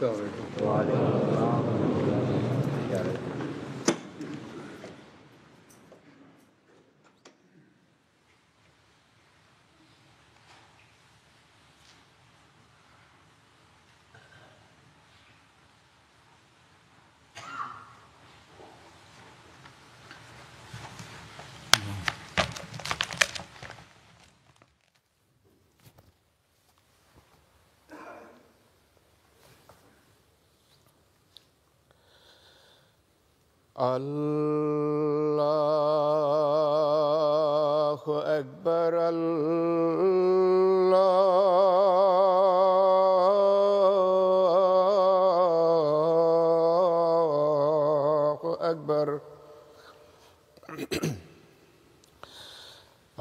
وعلیکم السلام ورحمۃ اللہ وبرکاتہ۔ اللہ اکبر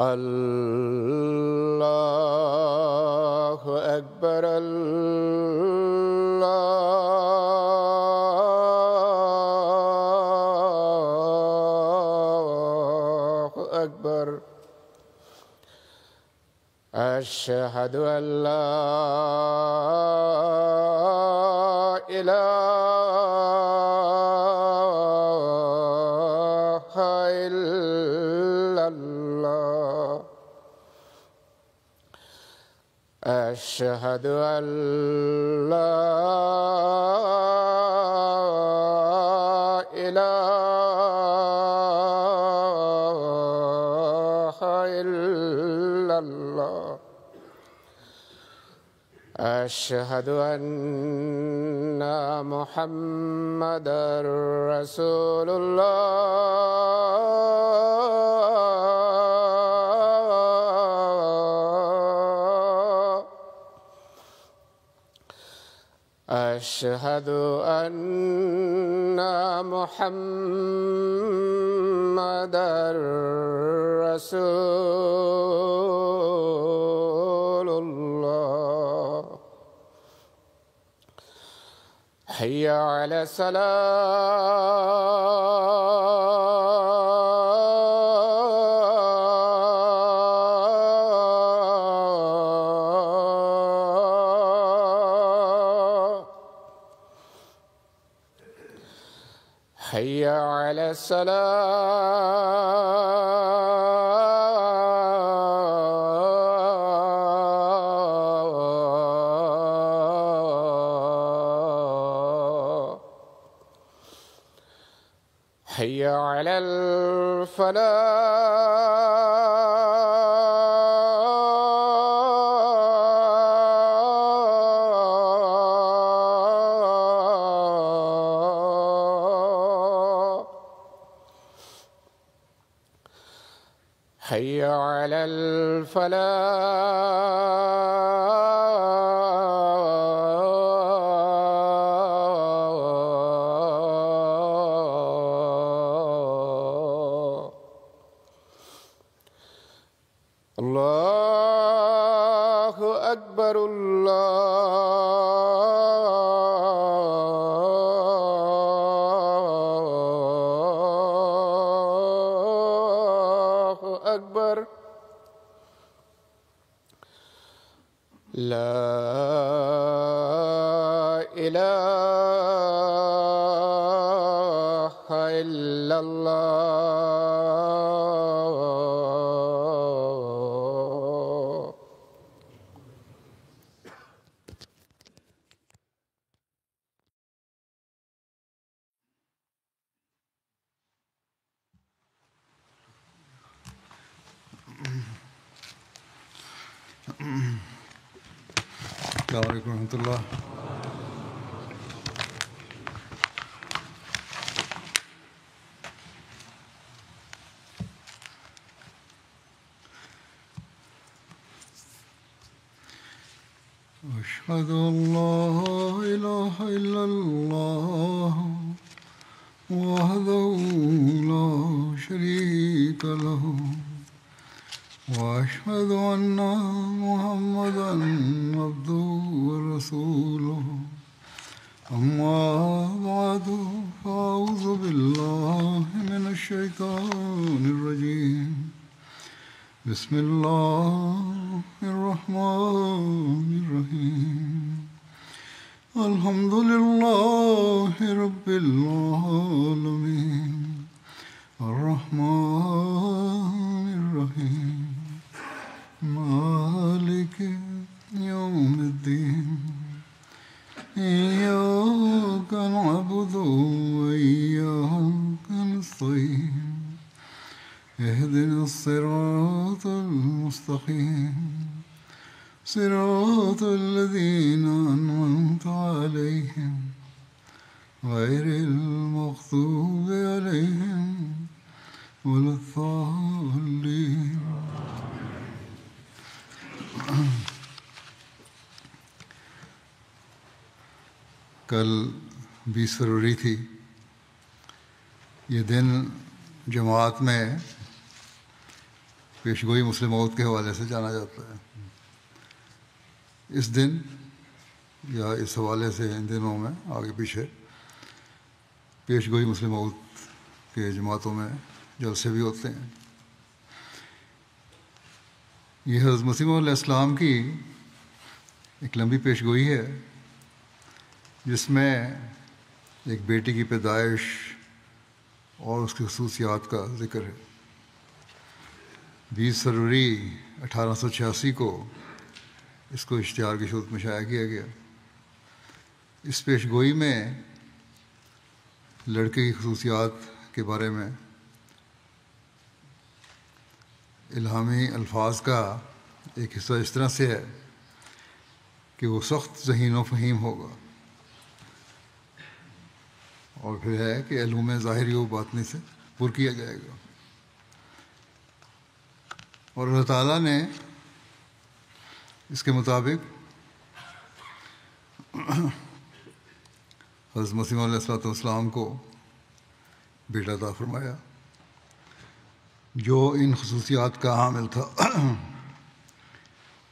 اللہ اکبر اللہ اکبر أشهد أن لا إله إلا الله أشهد أن لا إله إلا الله أشهد أن محمدًا رسول الله أشهد أن محمدًا رسول الله حي على الصلاة حي على الصلاة حي على الفلاح حي على الفلاح الله أكبر الله أكبر لا إله إلا الله السلام علیکم ورحمۃ اللہ۔ أشهد أن لا إله إلا الله وحده لا شريك له وأشهد أن محمدًا عبده ورسوله أما بعد فأعوذ بالله من الشيطان الرجيم بسم الله الرحمن الرحيم الحمد لله رب العالمين الرحمن الرحيم مالك يوم الدين إياك نعبد وإياك نستعين اهدنا الصراط المستقيم صراط الذين أنعمت عليهم غير المغضوب عليهم ولا الضالين. کل 20 فروری تھی. یہ دن جماعت میں پیشگوئی مسلم موت کے حوالے سے جانا جاتا ہے. اس دن یا اس حوالے سے ان دنوں میں آگے پیچھے پیشگوئی مسلم موت کے جماعتوں میں جلسے بھی ہوتے ہیں. یہ حضرت مسیح موعود علیہ السلام کی ایک لمبی پیشگوئی ہے جس میں ایک بیٹی کی پیدائش اور اس کی خصوصیات کا ذکر ہے. 20 فروری 1886 کو اس کو اشتہار کی صورت میں شائع کیا گیا. اس پیشگوئی میں لڑکے کی خصوصیات کے بارے میں الہامی الفاظ کا ایک حصہ اس طرح سے ہے کہ وہ سخت ذہین و فہیم ہوگا، اور پھر ہے کہ علوم ظاہری و باطنی سے پر کیا جائے گا. اور اللہ تعالیٰ نے اس کے مطابق حضرت مسیح علیہ السلام کو بیٹا عطا فرمایا جو ان خصوصیات کا حامل تھا،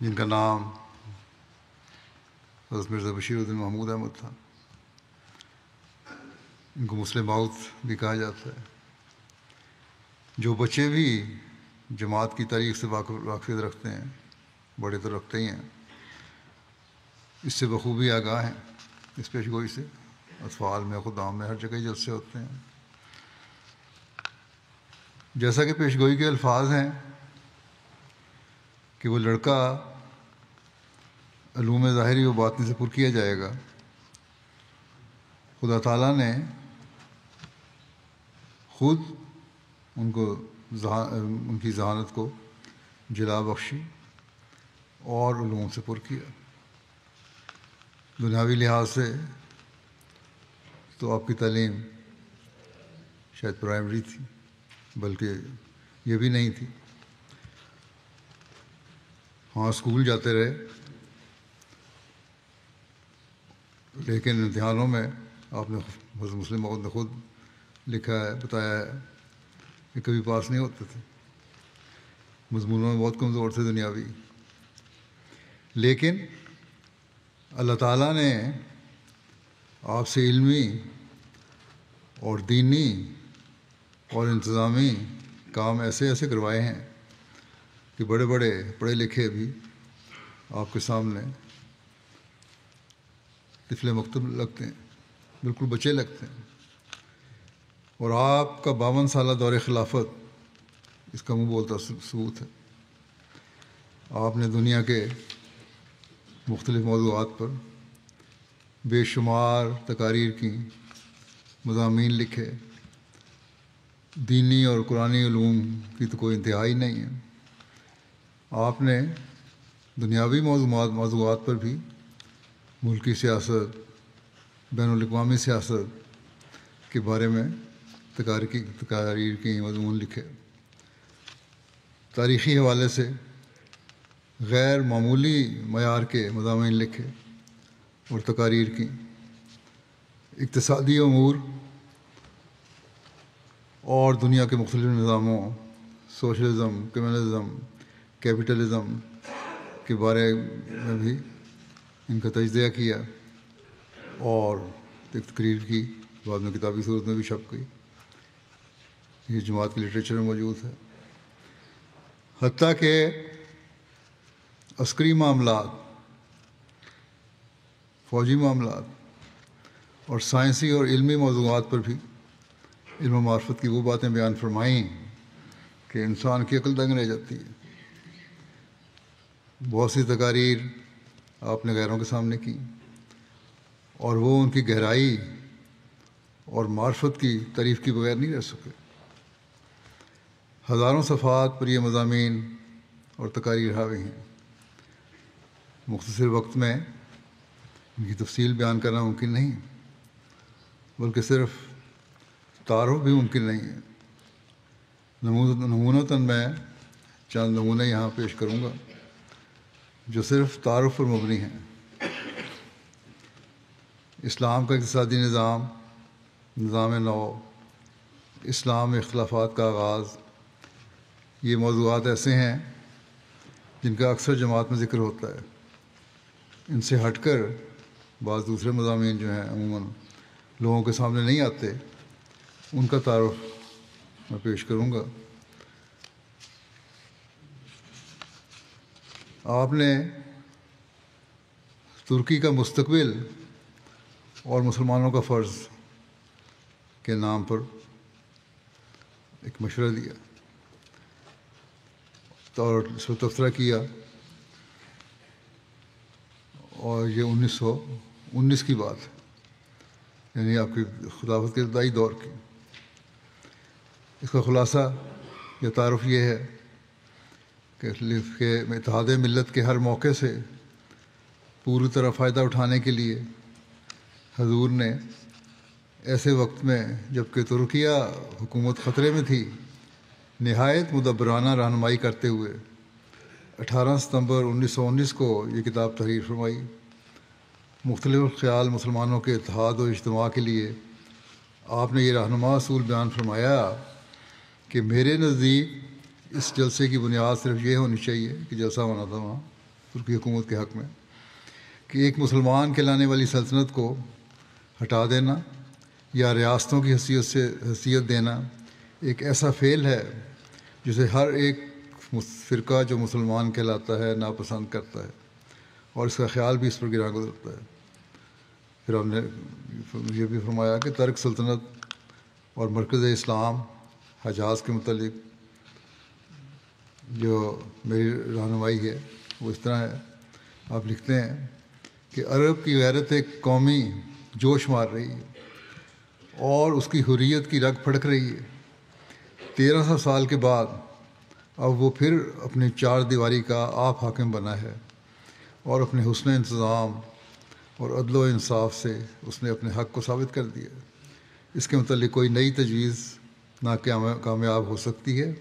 جن کا نام حضرت مرزا بشیر الدین محمود احمد تھا. ان کو مسلم موعود بھی کہا جاتا ہے. جو بچے بھی جماعت کی تاریخ سے واقفیت رکھتے ہیں، بڑے تو رکھتے ہی ہیں، اس سے بخوبی آگاہ ہیں. اس پیشگوئی سے اطفال میں، خدام میں، ہر جگہ جلسے ہوتے ہیں. جیسا کہ پیشگوئی کے الفاظ ہیں کہ وہ لڑکا علوم ظاہری و باطنی سے پر کیا جائے گا. خدا تعالیٰ نے خود ان کی ذہانت کو جلا بخشی اور علوم سے پر کیا. دنیاوی لحاظ سے تو آپ کی تعلیم شاید پرائمری تھی، بلکہ یہ بھی نہیں تھی. ہاں، اسکول جاتے رہے، لیکن امتحانوں میں آپ نے حضرت مسلم موعود نے خود لکھا ہے، بتایا ہے کہ کبھی پاس نہیں ہوتے تھے. مضمونوں میں بہت کمزور تھے دنیاوی. لیکن اللہ تعالیٰ نے آپ سے علمی اور دینی اور انتظامی کام ایسے ایسے کروائے ہیں کہ بڑے بڑے پڑھے لکھے بھی آپ کے سامنے طفل مکتب لگتے ہیں، بالکل بچے لگتے ہیں. اور آپ کا 52 سالہ دور خلافت اس کا منہ بولتا ثبوت ہے. آپ نے دنیا کے مختلف موضوعات پر بے شمار تقاریر کی، مضامین لکھے. دینی اور قرآنی علوم کی تو کوئی انتہا ہی نہیں ہے. آپ نے دنیاوی موضوعات پر بھی ملکی سیاست، بین الاقوامی سیاست کے بارے میں تقاریر کی، مضمون لکھے. تاریخی حوالے سے غیر معمولی معیار کے مضامین لکھے اور تقاریر کی. اقتصادی امور اور دنیا کے مختلف نظاموں، سوشلزم، کمیونزم، کیپٹلزم کے بارے میں بھی ان کا تجزیہ کیا اور ایک تقریر کی، بعد میں کتابی صورت میں بھی چھپ گئی. یہ جماعت کے لٹریچر میں موجود ہے. حتیٰ کہ عسکری معاملات، فوجی معاملات اور سائنسی اور علمی موضوعات پر بھی علم و معرفت کی وہ باتیں بیان فرمائیں کہ انسان کی عقل دنگ رہ جاتی ہے۔ بہت سی تقاریر آپ نے غیروں کے سامنے کی اور وہ ان کی گہرائی اور معرفت کی تعریف کی بغیر نہیں رہ سکے۔ ہزاروں صفحات پر یہ مضامین اور تقاریر حاوی ہیں۔ مختصر وقت میں ان کی تفصیل بیان کرنا ممکن نہیں، بلکہ صرف تعارف بھی ممکن نہیں ہے۔ نمونتاً میں چند نمونے یہاں پیش کروں گا جو صرف تعارف پر مبنی ہیں۔ اسلام کا اقتصادی نظام، نظام نو، اسلام میں اختلافات کا آغاز، یہ موضوعات ایسے ہیں جن کا اکثر جماعت میں ذکر ہوتا ہے۔ ان سے ہٹ کر بعض دوسرے مضامین جو ہیں عموماً لوگوں کے سامنے نہیں آتے، ان کا تعارف میں پیش کروں گا۔ آپ نے ترکی کا مستقبل اور مسلمانوں کا فرض کے نام پر ایک مشورہ دیا اور اس پر تبصرہ کیا، اور یہ 1919 کی بات ہے، یعنی آپ کی خلافت کے ابتدائی دور کی۔ اس کا خلاصہ یا تعارف یہ ہے کہ اتحاد ملت کے ہر موقع سے پوری طرح فائدہ اٹھانے کے لیے حضور نے ایسے وقت میں جب کہ ترکیہ حکومت خطرے میں تھی، نہایت مدبرانہ رہنمائی کرتے ہوئے 18 ستمبر 1919 کو یہ کتاب تحریر فرمائی۔ مختلف خیال مسلمانوں کے اتحاد و اجتماع کے لیے آپ نے یہ رہنما اصول بیان فرمایا کہ میرے نزدیک اس جلسے کی بنیاد صرف یہ ہونی چاہیے کہ جلسہ ہونا تھا وہاں ترکی حکومت کے حق میں، کہ ایک مسلمان کہلانے والی سلطنت کو ہٹا دینا یا ریاستوں کی حیثیت دینا ایک ایسا فعل ہے جسے ہر ایک فرقہ جو مسلمان کہلاتا ہے ناپسند کرتا ہے، اور اس کا خیال بھی اس پر گراں گزرتا ہے۔ پھر ہم نے یہ بھی فرمایا کہ ترک سلطنت اور مرکز اسلام حجاز کے متعلق جو میری رہنمائی ہے وہ اس طرح ہے۔ آپ لکھتے ہیں کہ عرب کی غیرت ایک قومی جوش مار رہی ہے اور اس کی حریت کی رگ پھڑک رہی ہے۔ 1300 سال کے بعد اب وہ پھر اپنی چار دیواری کا آپ حاکم بنا ہے، اور اپنے حسن انتظام اور عدل و انصاف سے اس نے اپنے حق کو ثابت کر دیا۔ اس کے متعلق کوئی نئی تجویز نہ کامیاب ہو سکتی ہے،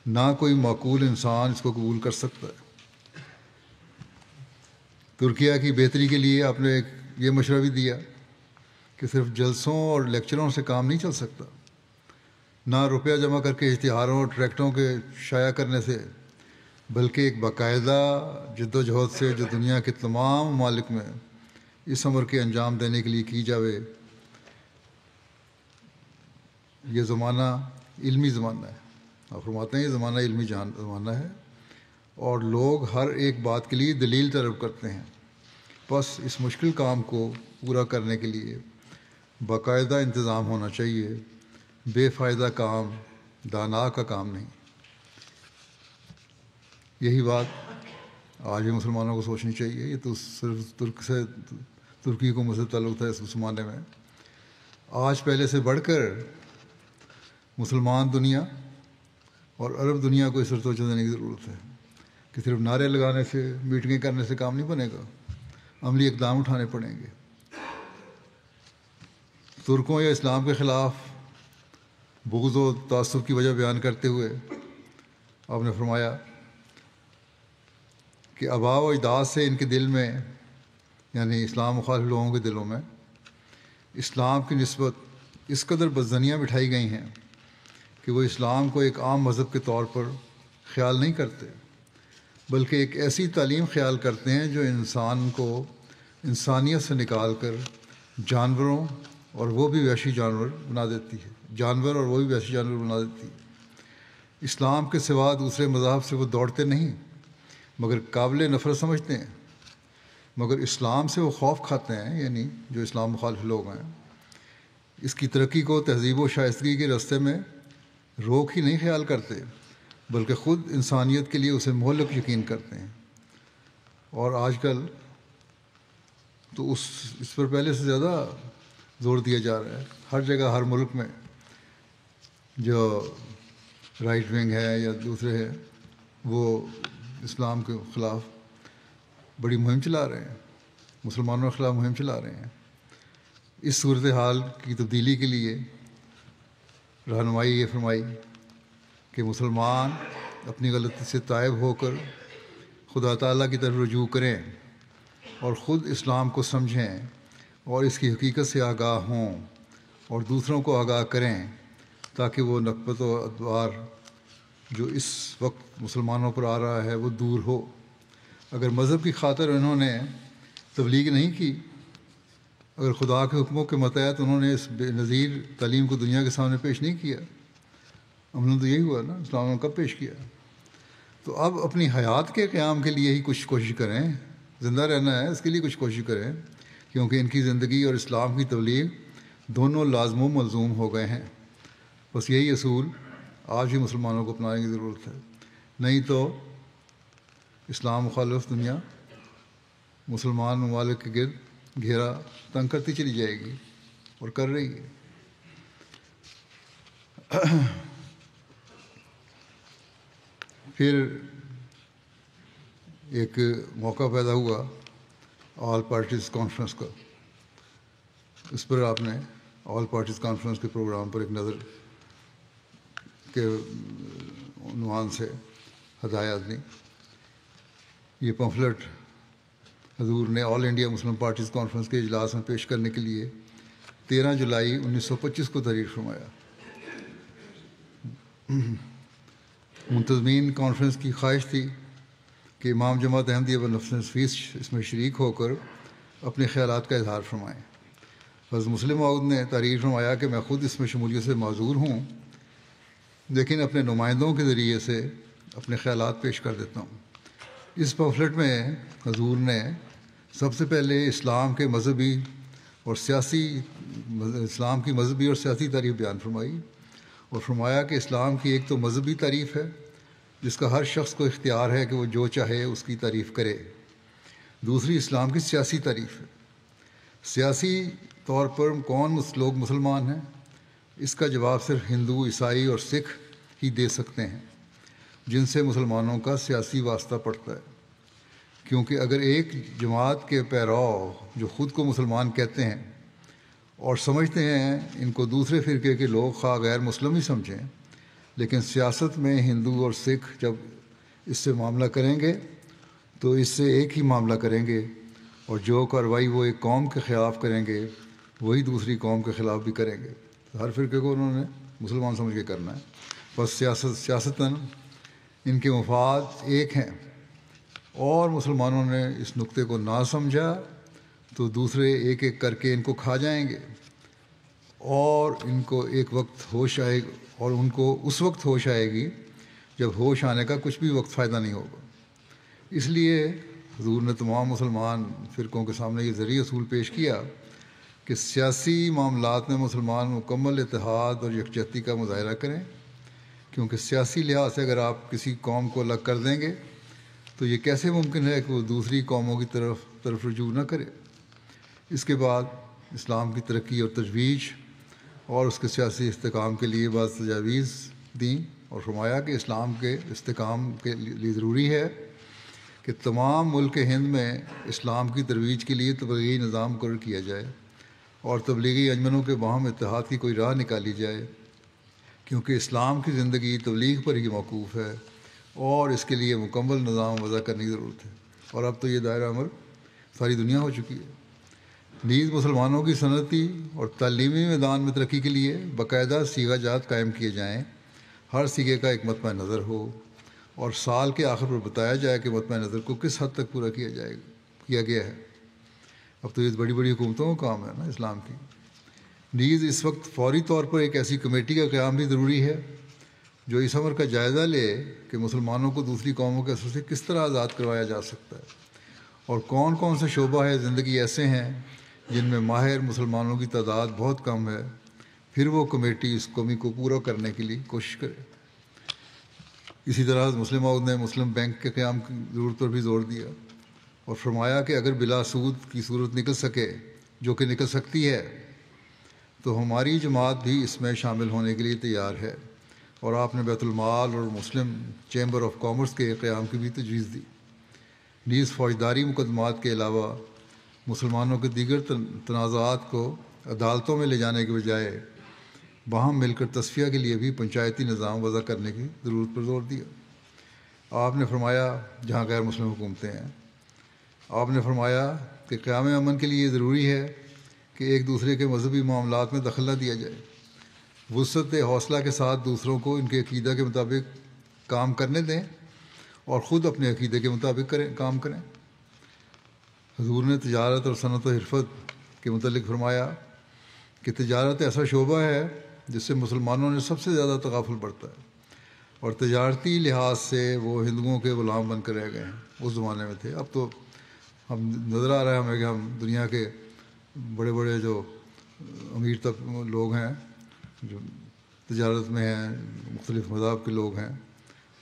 نہ کوئی معقول انسان اس کو قبول کر سکتا ہے۔ ترکیہ کی بہتری کے لیے آپ نے یہ مشورہ بھی دیا کہ صرف جلسوں اور لیکچروں سے کام نہیں چل سکتا، نہ روپیہ جمع کر کے اشتہاروں اور ٹریکٹوں کے شائع کرنے سے، بلکہ ایک باقاعدہ جد و جہد سے جو دنیا کے تمام ممالک میں اس امر کے انجام دینے کے لیے کی جاوے۔ یہ زمانہ علمی زمانہ ہے، آپ فرماتے ہیں یہ زمانہ علمی زمانہ ہے، اور لوگ ہر ایک بات کے لیے دلیل طلب کرتے ہیں۔ بس اس مشکل کام کو پورا کرنے کے لیے باقاعدہ انتظام ہونا چاہیے، بے فائدہ کام دانا کا کام نہیں۔ یہی بات آج بھی مسلمانوں کو سوچنی چاہیے۔ یہ تو صرف ترکی حکومت سے تعلق تھا اس زمانے میں، آج پہلے سے بڑھ کر مسلمان دنیا اور عرب دنیا کو اس پر توجہ دینے کی ضرورت ہے کہ صرف نعرے لگانے سے، میٹنگیں کرنے سے کام نہیں بنے گا، عملی اقدام اٹھانے پڑیں گے۔ ترکوں یا اسلام کے خلاف بغض و تعصب کی وجہ بیان کرتے ہوئے آپ نے فرمایا کہ آباء و اجداد سے ان کے دل میں، یعنی اسلام مخالف لوگوں کے دلوں میں، اسلام کی نسبت اس قدر بدظنیاں بٹھائی گئی ہیں کہ وہ اسلام کو ایک عام مذہب کے طور پر خیال نہیں کرتے، بلکہ ایک ایسی تعلیم خیال کرتے ہیں جو انسان کو انسانیت سے نکال کر جانوروں اور وہ بھی وحشی جانور بنا دیتی ہے، اسلام کے سوا دوسرے مذاہب سے وہ دوڑتے نہیں، مگر قابل نفرت سمجھتے ہیں۔ مگر اسلام سے وہ خوف کھاتے ہیں، یعنی جو اسلام مخالف لوگ ہیں، اس کی ترقی کو تہذیب و شائستگی کے راستے میں روک ہی نہیں خیال کرتے، بلکہ خود انسانیت کے لیے اسے مہلک یقین کرتے ہیں۔ اور آج کل تو اس پر پہلے سے زیادہ زور دیا جا رہا ہے۔ ہر جگہ، ہر ملک میں جو رائٹ ونگ ہے یا دوسرے ہیں، وہ اسلام کے خلاف بڑی مہم چلا رہے ہیں، مسلمانوں کے خلاف مہم چلا رہے ہیں۔ اس صورتحال کی تبدیلی کے لیے رہنمائی یہ فرمائی کہ مسلمان اپنی غلطی سے تائب ہو کر خدا تعالیٰ کی طرف رجوع کریں اور خود اسلام کو سمجھیں اور اس کی حقیقت سے آگاہ ہوں اور دوسروں کو آگاہ کریں، تاکہ وہ نقبت و ادوار جو اس وقت مسلمانوں پر آ رہا ہے وہ دور ہو۔ اگر مذہب کی خاطر انہوں نے تبلیغ نہیں کی، اگر خدا کے حکموں کے متحد انہوں نے اس بے نظیر تعلیم کو دنیا کے سامنے پیش نہیں کیا، عملاً تو یہی ہوا نا، اسلام نے کب پیش کیا؟ تو اب اپنی حیات کے قیام کے لیے ہی کچھ کوشش کریں، زندہ رہنا ہے اس کے لیے کچھ کوشش کریں، کیونکہ ان کی زندگی اور اسلام کی تبلیغ دونوں لازم و ملزوم ہو گئے ہیں۔ بس یہی اصول آج بھی مسلمانوں کو اپنانے کی ضرورت ہے، نہیں تو اسلام مخالف دنیا مسلمان ممالک کے گرد گھیرا تنگ کرتی چلی جائے گی اور کر رہی ہے۔ پھر ایک موقع پیدا ہوا آل پارٹیز کانفرنس کا۔ اس پر آپ نے آل پارٹیز کانفرنس کے پروگرام پر ایک نظر کے عنوان سے ہدایات دیں۔ یہ پمفلٹ حضور نے آل انڈیا مسلم پارٹیز کانفرنس کے اجلاس میں پیش کرنے کے لیے 13 جولائی 1925 کو تحریر فرمایا۔ منتظمین کانفرنس کی خواہش تھی کہ امام جماعت احمدیہ بنفس نفیس اس میں شریک ہو کر اپنے خیالات کا اظہار فرمائیں۔ حضرت مسلم موعود نے تحریر فرمایا کہ میں خود اس میں شمولیت سے معذور ہوں، لیکن اپنے نمائندوں کے ذریعے سے اپنے خیالات پیش کر دیتا ہوں۔ اس پمفلٹ میں حضور نے سب سے پہلے اسلام کی مذہبی اور سیاسی تعریف بیان فرمائی اور فرمایا کہ اسلام کی ایک تو مذہبی تعریف ہے جس کا ہر شخص کو اختیار ہے کہ وہ جو چاہے اس کی تعریف کرے، دوسری اسلام کی سیاسی تعریف ہے۔ سیاسی طور پر کون لوگ مسلمان ہیں، اس کا جواب صرف ہندو، عیسائی اور سکھ ہی دے سکتے ہیں جن سے مسلمانوں کا سیاسی واسطہ پڑتا ہے، کیونکہ اگر ایک جماعت کے پیرو جو خود کو مسلمان کہتے ہیں اور سمجھتے ہیں ان کو دوسرے فرقے کے لوگ خواہ غیر مسلم ہی سمجھیں، لیکن سیاست میں ہندو اور سکھ جب اس سے معاملہ کریں گے تو اس سے ایک ہی معاملہ کریں گے، اور جو کارروائی وہ ایک قوم کے خلاف کریں گے وہی دوسری قوم کے خلاف بھی کریں گے۔ ہر فرقے کو انہوں نے مسلمان سمجھ کے کرنا ہے، بس سیاستاً ان کے مفاد ایک ہیں، اور مسلمانوں نے اس نقطے کو نہ سمجھا تو دوسرے ایک ایک کر کے ان کو کھا جائیں گے، اور ان کو ایک وقت ہوش آئے گا، اور ان کو اس وقت ہوش آئے گی جب ہوش آنے کا کچھ بھی وقت فائدہ نہیں ہوگا۔ اس لیے حضور نے تمام مسلمان فرقوں کے سامنے یہ ذریعہ اصول پیش کیا کہ سیاسی معاملات میں مسلمان مکمل اتحاد اور یکجہتی کا مظاہرہ کریں، کیونکہ سیاسی لحاظ سے اگر آپ کسی قوم کو الگ کر دیں گے تو یہ کیسے ممکن ہے کہ وہ دوسری قوموں کی طرف رجوع نہ کرے۔ اس کے بعد اسلام کی ترقی اور تجویز اور اس کے سیاسی استحکام کے لیے بعض تجاویز دیں اور فرمایا کہ اسلام کے استحکام کے لیے ضروری ہے کہ تمام ملک ہند میں اسلام کی ترویج کے لیے تبلیغی نظام مقرر کیا جائے اور تبلیغی انجمنوں کے باہم اتحاد کی کوئی راہ نکالی جائے، کیونکہ اسلام کی زندگی تبلیغ پر ہی موقوف ہے اور اس کے لیے مکمل نظام وضع کرنے کی ضرورت ہے، اور اب تو یہ دائرہ عمل ساری دنیا ہو چکی ہے۔ نیز مسلمانوں کی صنعتی اور تعلیمی میدان میں ترقی کے لیے باقاعدہ سیغہ جات قائم کیے جائیں، ہر سیغے کا ایک مطمع نظر ہو اور سال کے آخر پر بتایا جائے کہ مطمع نظر کو کس حد تک پورا کیا گیا ہے۔ اب تو یہ بڑی بڑی حکومتوں کا کام ہے نا اسلام کی۔ نیز اس وقت فوری طور پر ایک ایسی کمیٹی کا قیام بھی ضروری ہے جو اس امر کا جائزہ لے کہ مسلمانوں کو دوسری قوموں کے اثر سے کس طرح آزاد کروایا جا سکتا ہے اور کون کون سے شعبہ ہے زندگی ایسے ہیں جن میں ماہر مسلمانوں کی تعداد بہت کم ہے، پھر وہ کمیٹی اس کمی کو پورا کرنے کے لیے کوشش کرے۔ اسی طرح مسلم عہد نے مسلم بینک کے قیام کی ضرورت پر بھی زور دیا اور فرمایا کہ اگر بلا سود کی صورت نکل سکے، جو کہ نکل سکتی ہے، تو ہماری جماعت بھی اس میں شامل ہونے کے لیے تیار ہے، اور آپ نے بیت المال اور مسلم چیمبر آف کامرس کے قیام کی بھی تجویز دی۔ نیز فوجداری مقدمات کے علاوہ مسلمانوں کے دیگر تنازعات کو عدالتوں میں لے جانے کے بجائے باہم مل کر تصفیہ کے لیے بھی پنچایتی نظام وضع کرنے کی ضرورت پر زور دیا۔ آپ نے فرمایا جہاں غیر مسلم حکومتیں ہیں، آپ نے فرمایا کہ قیام امن کے لیے یہ ضروری ہے کہ ایک دوسرے کے مذہبی معاملات میں دخل نہ دیا جائے، وسعت حوصلہ کے ساتھ دوسروں کو ان کے عقیدہ کے مطابق کام کرنے دیں اور خود اپنے عقیدے کے مطابق کام کریں۔ حضور نے تجارت اور صنعت و حرفت کے متعلق فرمایا کہ تجارت ایسا شعبہ ہے جس سے مسلمانوں نے سب سے زیادہ تغافل برتا ہے، اور تجارتی لحاظ سے وہ ہندوؤں کے غلام بن کر رہ گئے ہیں۔ اس زمانے میں تھے، اب تو ہم نظر آ رہا ہے ہمیں کہ ہم دنیا کے بڑے بڑے جو امیر تک لوگ ہیں جو تجارت میں ہیں، مختلف مذاہب کے لوگ ہیں،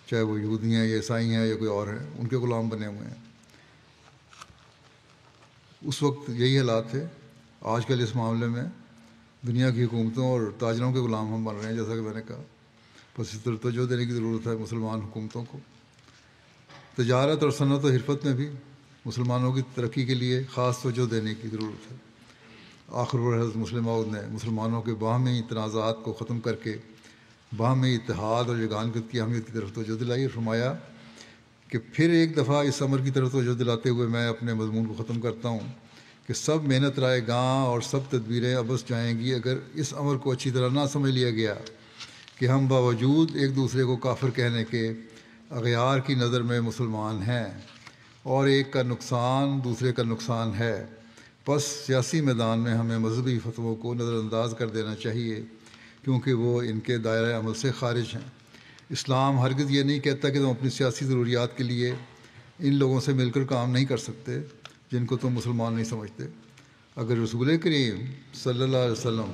چاہے وہ یہودی ہیں یا عیسائی ہیں یا کوئی اور ہیں، ان کے غلام بنے ہوئے ہیں۔ اس وقت یہی حالات تھے۔ آج کل اس معاملے میں دنیا کی حکومتوں اور تاجروں کے غلام ہم بن رہے ہیں، جیسا کہ میں نے کہا۔ بس اس طرح توجہ دینے کی ضرورت ہے مسلمان حکومتوں کو۔ تجارت اور صنعت و حرفت میں بھی مسلمانوں کی ترقی کے لیے خاص توجہ دینے کی ضرورت ہے۔ آخر پر حضرت مسلم عہد نے مسلمانوں کے باہمی تنازعات کو ختم کر کے باہمی اتحاد اور یگانگت کی اہمیت کی طرف توجہ دلائی اور فرمایا کہ پھر ایک دفعہ اس امر کی طرف توجہ دلاتے ہوئے میں اپنے مضمون کو ختم کرتا ہوں کہ سب محنت رائے گاں اور سب تدبیریں ابس جائیں گی اگر اس امر کو اچھی طرح نہ سمجھ لیا گیا کہ ہم باوجود ایک دوسرے کو کافر کہنے کے اغیار کی نظر میں مسلمان ہیں اور ایک کا نقصان دوسرے کا نقصان ہے۔ بس سیاسی میدان میں ہمیں مذہبی فتووں کو نظر انداز کر دینا چاہیے کیونکہ وہ ان کے دائرۂ عمل سے خارج ہیں۔ اسلام ہرگز یہ نہیں کہتا کہ تم اپنی سیاسی ضروریات کے لیے ان لوگوں سے مل کر کام نہیں کر سکتے جن کو تم مسلمان نہیں سمجھتے۔ اگر رسول کریم صلی اللہ علیہ وسلم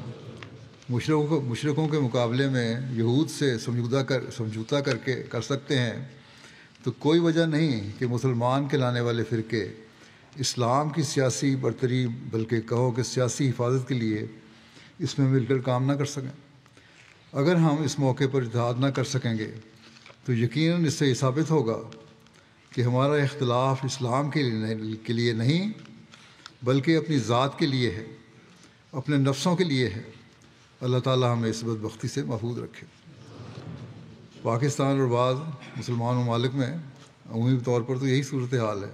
مشرکوں کے مقابلے میں یہود سے سمجھوتا کر سکتے ہیں تو کوئی وجہ نہیں کہ مسلمان کہلانے والے فرقے اسلام کی سیاسی برتری بلکہ کہو کہ سیاسی حفاظت کے لیے اس میں مل کر کام نہ کر سکیں۔ اگر ہم اس موقع پر اتحاد نہ کر سکیں گے تو یقیناً اس سے یہ ثابت ہوگا کہ ہمارا اختلاف اسلام کے لیے نہیں بلکہ اپنی ذات کے لیے ہے، اپنے نفسوں کے لیے ہے۔ اللہ تعالیٰ ہمیں اس بدبختی سے محفوظ رکھے۔ پاکستان اور بعض مسلمان ممالک میں عمومی طور پر تو یہی صورتحال ہے،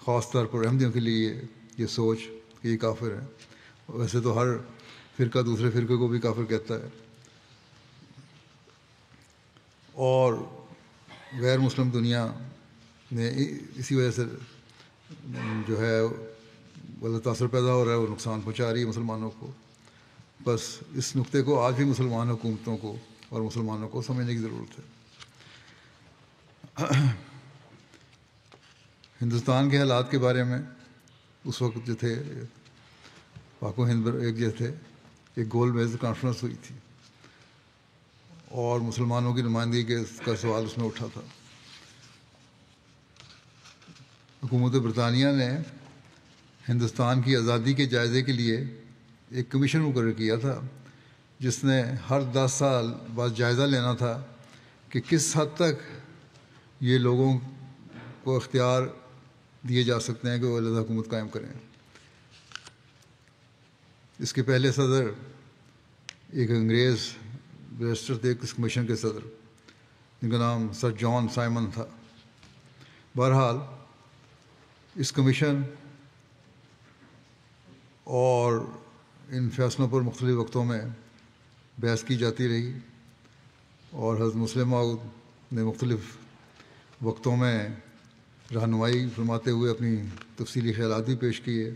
خاص طور پر احمدیوں کے لیے یہ سوچ کہ یہ کافر ہیں۔ ویسے تو ہر فرقہ دوسرے فرقے کو بھی کافر کہتا ہے، اور غیر مسلم دنیا میں اسی وجہ سے جو ہے غلط تاثر پیدا ہو رہا ہے، وہ نقصان پہنچا رہی ہے مسلمانوں کو۔ بس اس نقطے کو آج بھی مسلمان حکومتوں کو اور مسلمانوں کو سمجھنے کی ضرورت ہے۔ ہندوستان کے حالات کے بارے میں اس وقت جو تھے پاک و ہند ایک گول میز کانفرنس ہوئی تھی اور مسلمانوں کی نمائندگی کا سوال اس میں اٹھا تھا۔ حکومت برطانیہ نے ہندوستان کی آزادی کے جائزے کے لیے ایک کمیشن مقرر کیا تھا جس نے ہر 10 سال بعد جائزہ لینا تھا کہ کس حد تک یہ لوگوں کو اختیار دیے جا سکتے ہیں کہ وہ علیحدہ حکومت قائم کریں۔ اس کے پہلے صدر ایک انگریز بیرسٹر تھے، اس کمیشن کے صدر، جن کا نام سر جان سائمن تھا۔ بہرحال اس کمیشن اور ان فیصلوں پر مختلف وقتوں میں بحث کی جاتی رہی، اور حضرت مسلم عہد نے مختلف وقتوں میں رہنمائی فرماتے ہوئے اپنی تفصیلی خیالات بھی پیش کیے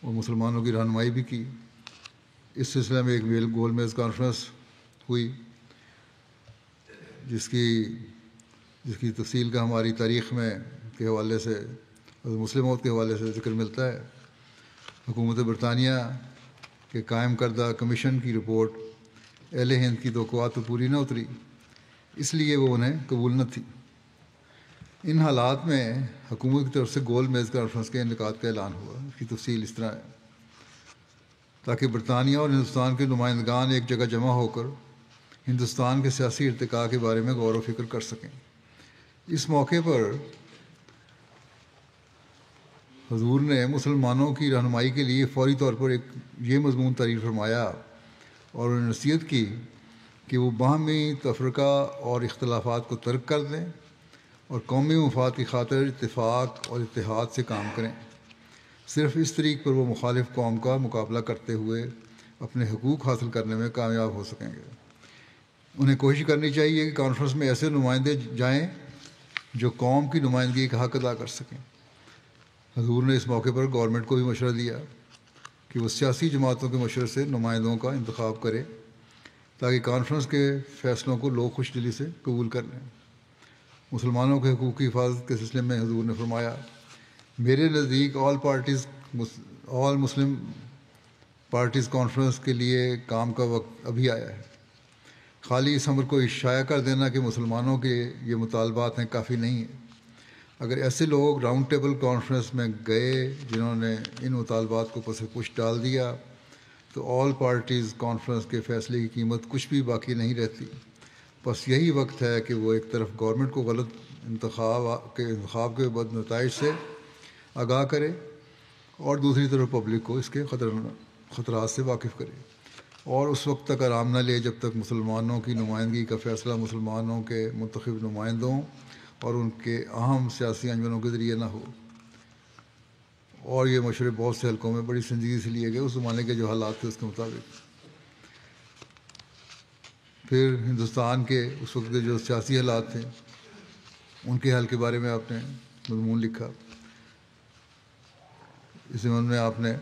اور مسلمانوں کی رہنمائی بھی کی۔ اس سلسلے میں ایک گول میز کانفرنس ہوئی جس کی تفصیل کا ہماری تاریخ میں کے حوالے سے مسلم موت کے حوالے سے ذکر ملتا ہے۔ حکومت برطانیہ کے قائم کردہ کمیشن کی رپورٹ اہل ہند کی توقعات پر پوری نہ اتری، اس لیے وہ انہیں قبول نہ تھی۔ ان حالات میں حکومت کی طرف سے گول میز کانفرنس کے انعقاد کا اعلان ہوا۔ اس کی تفصیل اس طرح ہے، تاکہ برطانیہ اور ہندوستان کے نمائندگان ایک جگہ جمع ہو کر ہندوستان کے سیاسی ارتقاء کے بارے میں غور و فکر کر سکیں۔ اس موقع پر حضور نے مسلمانوں کی رہنمائی کے لیے فوری طور پر یہ مضمون تحریر فرمایا اور انہیں نصیحت کی کہ وہ باہمی تفرقہ اور اختلافات کو ترک کر دیں اور قومی مفاد کی خاطر اتفاق اور اتحاد سے کام کریں۔ صرف اس طریق پر وہ مخالف قوم کا مقابلہ کرتے ہوئے اپنے حقوق حاصل کرنے میں کامیاب ہو سکیں گے۔ انہیں کوشش کرنی چاہیے کہ کانفرنس میں ایسے نمائندے جائیں جو قوم کی نمائندگی کا حق ادا کر سکیں۔ حضور نے اس موقع پر گورنمنٹ کو بھی مشورہ دیا کہ وہ سیاسی جماعتوں کے مشورے سے نمائندوں کا انتخاب کرے تاکہ کانفرنس کے فیصلوں کو لوگ خوش دلی سے قبول کر لیں۔ مسلمانوں کے حقوق کی حفاظت کے سلسلے میں حضور نے فرمایا، میرے نزدیک آل مسلم پارٹیز کانفرنس کے لیے کام کا وقت ابھی آیا ہے۔ خالی اس امر کو اشاعہ کر دینا کہ مسلمانوں کے یہ مطالبات ہیں کافی نہیں ہے۔ اگر ایسے لوگ راؤنڈ ٹیبل کانفرنس میں گئے جنہوں نے ان مطالبات کو پس پش ڈال دیا تو آل پارٹیز کانفرنس کے فیصلے کی قیمت کچھ بھی باقی نہیں رہتی۔ بس یہی وقت ہے کہ وہ ایک طرف گورنمنٹ کو غلط انتخاب کے بد نتائج سے آگاہ کرے اور دوسری طرف پبلک کو اس کے خطرات سے واقف کرے، اور اس وقت تک آرام نہ لے جب تک مسلمانوں کی نمائندگی کا فیصلہ مسلمانوں کے منتخب نمائندوں اور ان کے اہم سیاسی انجمنوں کے ذریعے نہ ہو۔ اور یہ مشورے بہت سے حلقوں میں بڑی سنجیدگی سے لیے گئے اس زمانے کے جو حالات تھے اس کے مطابق۔ پھر ہندوستان کے اس وقت کے جو سیاسی حالات تھے ان کے حل کے بارے میں آپ نے مضمون لکھا۔ اس ضمن میں آپ نے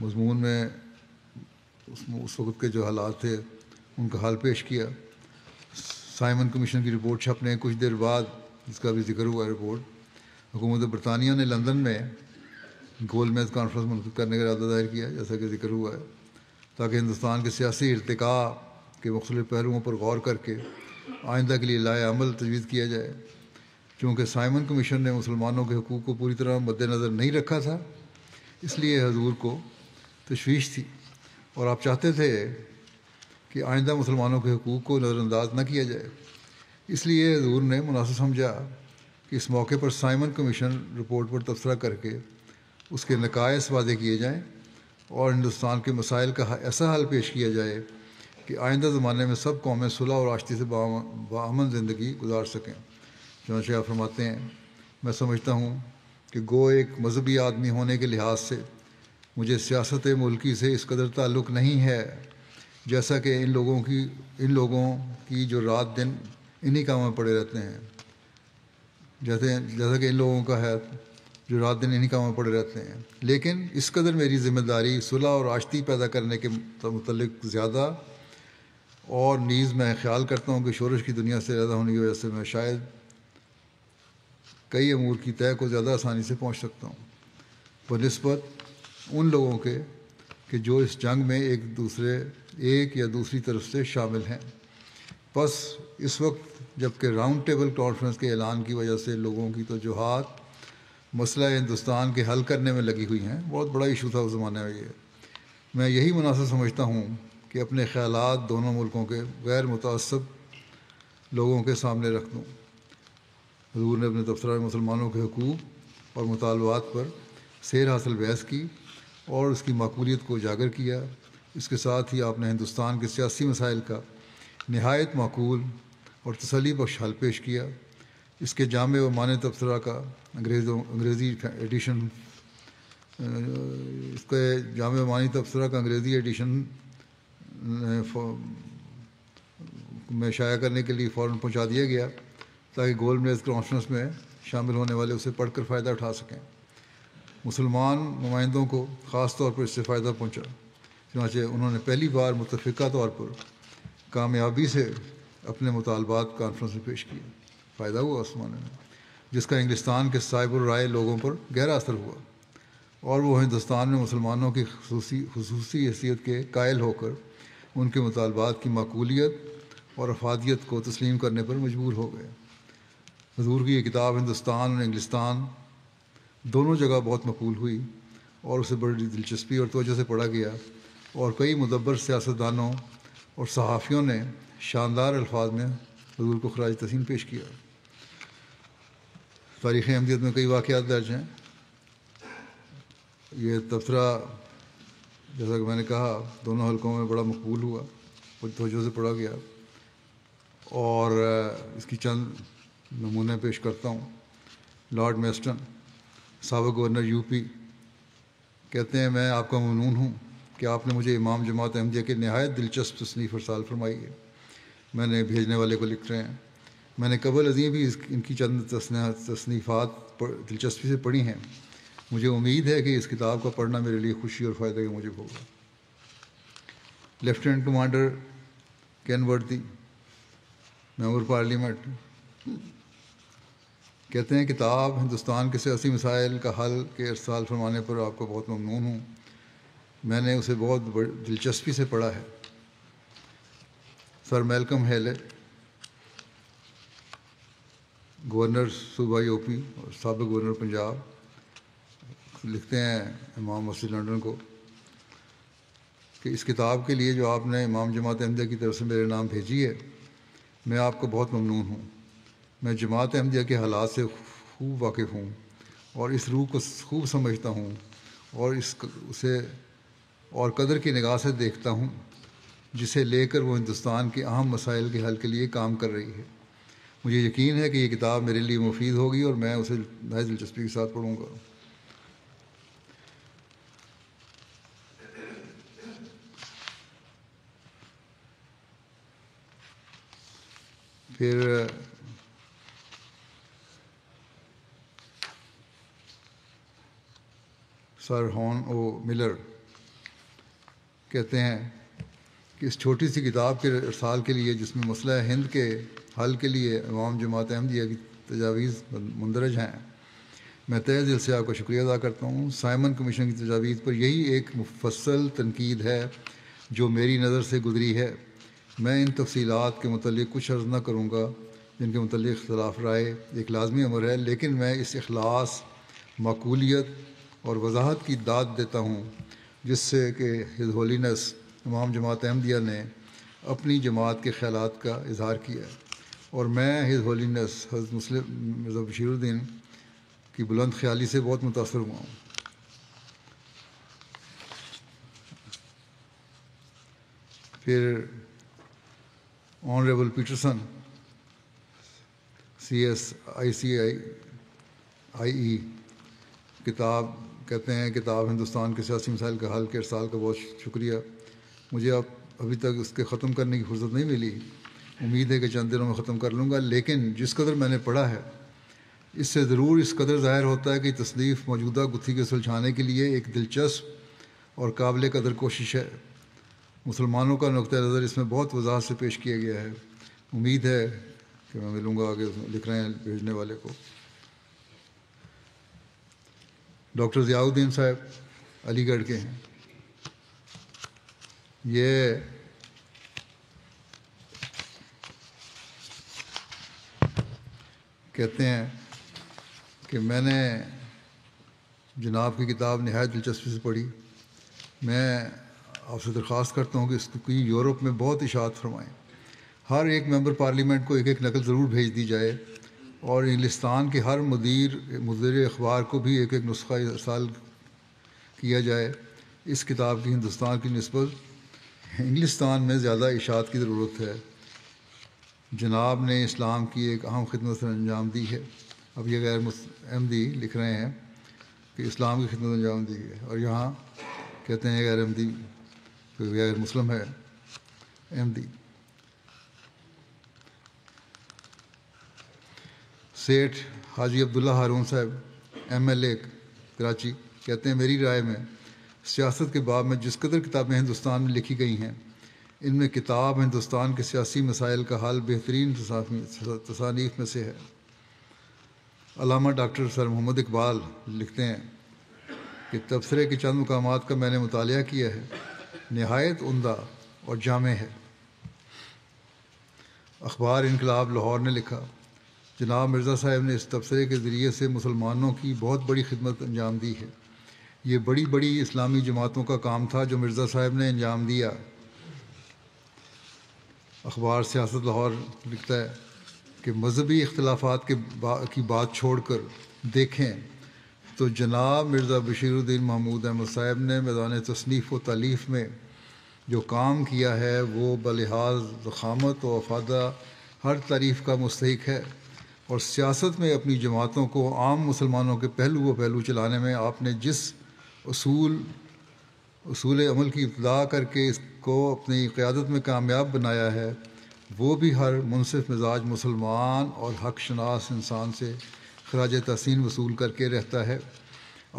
مضمون میں اس وقت کے جو حالات تھے ان کا حل پیش کیا۔ سائمن کمیشن کی رپورٹ چھپنے کچھ دیر بعد، جس کا بھی ذکر ہوا ہے رپورٹ، حکومت برطانیہ نے لندن میں گول میز کانفرنس منعقد کرنے کا ارادہ ظاہر کیا، جیسا کہ ذکر ہوا ہے، تاکہ ہندوستان کے سیاسی ارتقاء کے مختلف پہلوؤں پر غور کر کے آئندہ کے لیے لائحہ عمل تجویز کیا جائے۔ چونکہ سائمن کمیشن نے مسلمانوں کے حقوق کو پوری طرح مد نظر نہیں رکھا تھا، اس لیے حضور کو تشویش تھی اور آپ چاہتے تھے کہ آئندہ مسلمانوں کے حقوق کو نظر انداز نہ کیا جائے۔ اس لیے حضور نے مناسب سمجھا کہ اس موقع پر سائمن کمیشن رپورٹ پر تبصرہ کر کے اس کے نقائص واضح کیے جائیں اور ہندوستان کے مسائل کا ایسا حل پیش کیا جائے کہ آئندہ زمانے میں سب قومیں صلح اور آشتی سے باامن زندگی گزار سکیں۔ چنانچہ آپ فرماتے ہیں، میں سمجھتا ہوں کہ گو ایک مذہبی آدمی ہونے کے لحاظ سے مجھے سیاست ملکی سے اس قدر تعلق نہیں ہے جیسا کہ ان لوگوں کی جو رات دن انہی کاموں میں پڑے رہتے ہیں، جیسا کہ ان لوگوں کا ہے جو رات دن انہی کاموں میں پڑے رہتے ہیں۔ لیکن اس قدر میری ذمہ داری صلح اور آشتی پیدا کرنے کے متعلق زیادہ، اور نیز میں خیال کرتا ہوں کہ شورش کی دنیا سے زیادہ ہونے کی وجہ سے میں شاید کئی امور کی طے کو زیادہ آسانی سے پہنچ سکتا ہوں بنسبت ان لوگوں کے کہ جو اس جنگ میں ایک یا دوسری طرف سے شامل ہیں۔ بس اس وقت جب کہ راؤنڈ ٹیبل کانفرنس کے اعلان کی وجہ سے لوگوں کی توجہات مسئلہ ہندوستان کے حل کرنے میں لگی ہوئی ہیں، بہت بڑا ایشو تھا اس زمانے میں یہ، میں یہی مناسب سمجھتا ہوں کہ اپنے خیالات دونوں ملکوں کے غیر متعصب لوگوں کے سامنے رکھ دوں۔ حضور نے اپنے تبصرہ میں مسلمانوں کے حقوق اور مطالبات پر سیر حاصل بحث کی اور اس کی معقولیت کو اجاگر کیا۔ اس کے ساتھ ہی آپ نے ہندوستان کے سیاسی مسائل کا نہایت معقول اور تسلی بخش حل پیش کیا۔ اس کے جامع و معنی تبصرہ کا انگریزی ایڈیشن میں شائع کرنے کے لیے فوراً پہنچا دیا گیا تاکہ گول میز کانفرنس میں شامل ہونے والے اسے پڑھ کر فائدہ اٹھا سکیں۔ مسلمان نمائندوں کو خاص طور پر اس سے فائدہ پہنچا، چنانچہ انہوں نے پہلی بار متفقہ طور پر کامیابی سے اپنے مطالبات کانفرنس میں پیش کیے، فائدہ ہوا اس زمانے میں۔ جس کا انگلستان کے صاحب الرائے لوگوں پر گہرا اثر ہوا، اور وہ ہندوستان میں مسلمانوں کی خصوصی حیثیت کے قائل ہو کر ان کے مطالبات کی معقولیت اور افادیت کو تسلیم کرنے پر مجبور ہو گئے۔ حضور کی یہ کتاب ہندوستان اور انگلستان دونوں جگہ بہت مقبول ہوئی اور اسے بڑی دلچسپی اور توجہ سے پڑھا گیا، اور کئی مدبر سیاستدانوں اور صحافیوں نے شاندار الفاظ میں حضور کو خراج تحسین پیش کیا۔ تاریخ احمدیت میں کئی واقعات درج ہیں۔ یہ تبصرہ جیسا کہ میں نے کہا دونوں حلقوں میں بڑا مقبول ہوا، بڑی توجہ سے پڑھا گیا، اور اس کی چند نمونے پیش کرتا ہوں۔ لارڈ میسٹن سابق گورنر یو پی کہتے ہیں، میں آپ کا ممنون ہوں کہ آپ نے مجھے امام جماعت احمدیہ کے نہایت دلچسپ تصنیف ارسال فرمائی ہے۔ میں نے بھیجنے والے کو لکھ رہے ہیں، میں نے قبل ازیں بھی ان کی چند تصنیفات دلچسپی سے پڑھی ہیں۔ مجھے امید ہے کہ اس کتاب کا پڑھنا میرے لیے خوشی اور فائدہ کا موجب ہوگا۔ لیفٹیننٹ کمانڈر کین وردی ممبر پارلیمنٹ کہتے ہیں، کتاب ہندوستان کے سیاسی مسائل کا حل کے ارسال فرمانے پر آپ کو بہت ممنون ہوں، میں نے اسے بہت دلچسپی سے پڑھا ہے۔ سر میلکم ہیلے گورنر صوبہ یو پی اور سابق گورنر پنجاب لکھتے ہیں امام مسجد لنڈن کو کہ اس کتاب کے لیے جو آپ نے امام جماعت احمدیہ کی طرف سے میرے نام بھیجی ہے، میں آپ کو بہت ممنون ہوں۔ میں جماعت احمدیہ کے حالات سے خوب واقف ہوں اور اس روح کو خوب سمجھتا ہوں اور اسے اور قدر کی نگاہ سے دیکھتا ہوں جسے لے کر وہ ہندوستان کے اہم مسائل کے حل کے لیے کام کر رہی ہے۔ مجھے یقین ہے کہ یہ کتاب میرے لیے مفید ہوگی اور میں اسے نہایت دلچسپی کے ساتھ پڑھوں گا۔ پھر سر ہون او ملر کہتے ہیں کہ اس چھوٹی سی کتاب کے ارسال کے لیے، جس میں مسئلہ ہند کے حل کے لیے امام جماعت احمدیہ کی تجاویز مندرج ہیں، میں تہہ دل سے آپ کا شکریہ ادا کرتا ہوں۔ سائمن کمیشن کی تجاویز پر یہی ایک مفصل تنقید ہے جو میری نظر سے گزری ہے۔ میں ان تفصیلات کے متعلق کچھ عرض نہ کروں گا جن کے متعلق اختلاف رائے ایک لازمی امر ہے، لیکن میں اس اخلاص، معقولیت اور وضاحت کی داد دیتا ہوں جس سے کہ ہز ہولینس امام جماعت احمدیہ نے اپنی جماعت کے خیالات کا اظہار کیا ہے، اور میں ہز ہولینس حضرت مسلم مرزا بشیر الدین کی بلند خیالی سے بہت متاثر ہوا ہوں۔ پھر آنریبل پیٹرسن CSICI کتاب کہتے ہیں، کتاب ہندوستان کے سیاسی مسائل کا حل کے ارسال کا بہت شکریہ۔ مجھے ابھی تک اس کے ختم کرنے کی فرصت نہیں ملی، امید ہے کہ چند دنوں میں ختم کر لوں گا، لیکن جس قدر میں نے پڑھا ہے اس سے ضرور اس قدر ظاہر ہوتا ہے کہ تصنیف موجودہ گتھی کے سلجھانے کے لیے ایک دلچسپ اور قابل قدر کوشش ہے۔ مسلمانوں کا نقطہ نظر اس میں بہت وضاحت سے پیش کیا گیا ہے۔ امید ہے کہ میں ملوں گا، آگے لکھ رہے ہیں بھیجنے والے کو۔ ڈاکٹر ضیاء الدین صاحب علی گڑھ کے ہیں، یہ کہتے ہیں کہ میں نے جناب کی کتاب نہایت دلچسپی سے پڑھی۔ میں آپ سے درخواست کرتا ہوں کہ اس کی یورپ میں بہت اشاعت فرمائیں۔ ہر ایک ممبر پارلیمنٹ کو ایک ایک نقل ضرور بھیج دی جائے، اور انگلستان کے ہر مدیر اخبار کو بھی ایک ایک نسخہ ارسال کیا جائے۔ اس کتاب کی ہندوستان کی نسبت انگلستان میں زیادہ اشاعت کی ضرورت ہے۔ جناب نے اسلام کی ایک اہم خدمت انجام دی ہے۔ اب یہ غیر احمدی لکھ رہے ہیں کہ اسلام کی خدمت انجام دی ہے، اور یہاں کہتے ہیں غیر احمدی غیر مسلم ہے احمدی۔ سیٹھ حاجی عبداللہ ہارون صاحب MLA کراچی کہتے ہیں، میری رائے میں سیاست کے باب میں جس قدر کتابیں ہندوستان میں لکھی گئی ہیں، ان میں کتاب ہندوستان کے سیاسی مسائل کا حل بہترین تصانیف میں سے ہے۔ علامہ ڈاکٹر سر محمد اقبال لکھتے ہیں کہ تبصرے کے چند مقامات کا میں نے مطالعہ کیا ہے، نہایت عمدہ اور جامع ہے۔ اخبار انقلاب لاہور نے لکھا، جناب مرزا صاحب نے اس تبصرے کے ذریعے سے مسلمانوں کی بہت بڑی خدمت انجام دی ہے۔ یہ بڑی بڑی اسلامی جماعتوں کا کام تھا جو مرزا صاحب نے انجام دیا۔ اخبار سیاست لاہور لکھتا ہے کہ مذہبی اختلافات کی بات چھوڑ کر دیکھیں تو جناب مرزا بشیر الدین محمود احمد صاحب نے میدان تصنیف و تالیف میں جو کام کیا ہے وہ بلحاظ ضخامت و افادہ ہر تعریف کا مستحق ہے، اور سیاست میں اپنی جماعتوں کو عام مسلمانوں کے پہلو چلانے میں آپ نے جس اصول عمل کی ابتدا کر کے اس کو اپنی قیادت میں کامیاب بنایا ہے، وہ بھی ہر منصف مزاج مسلمان اور حق شناس انسان سے خراج تحسین وصول کر کے رہتا ہے۔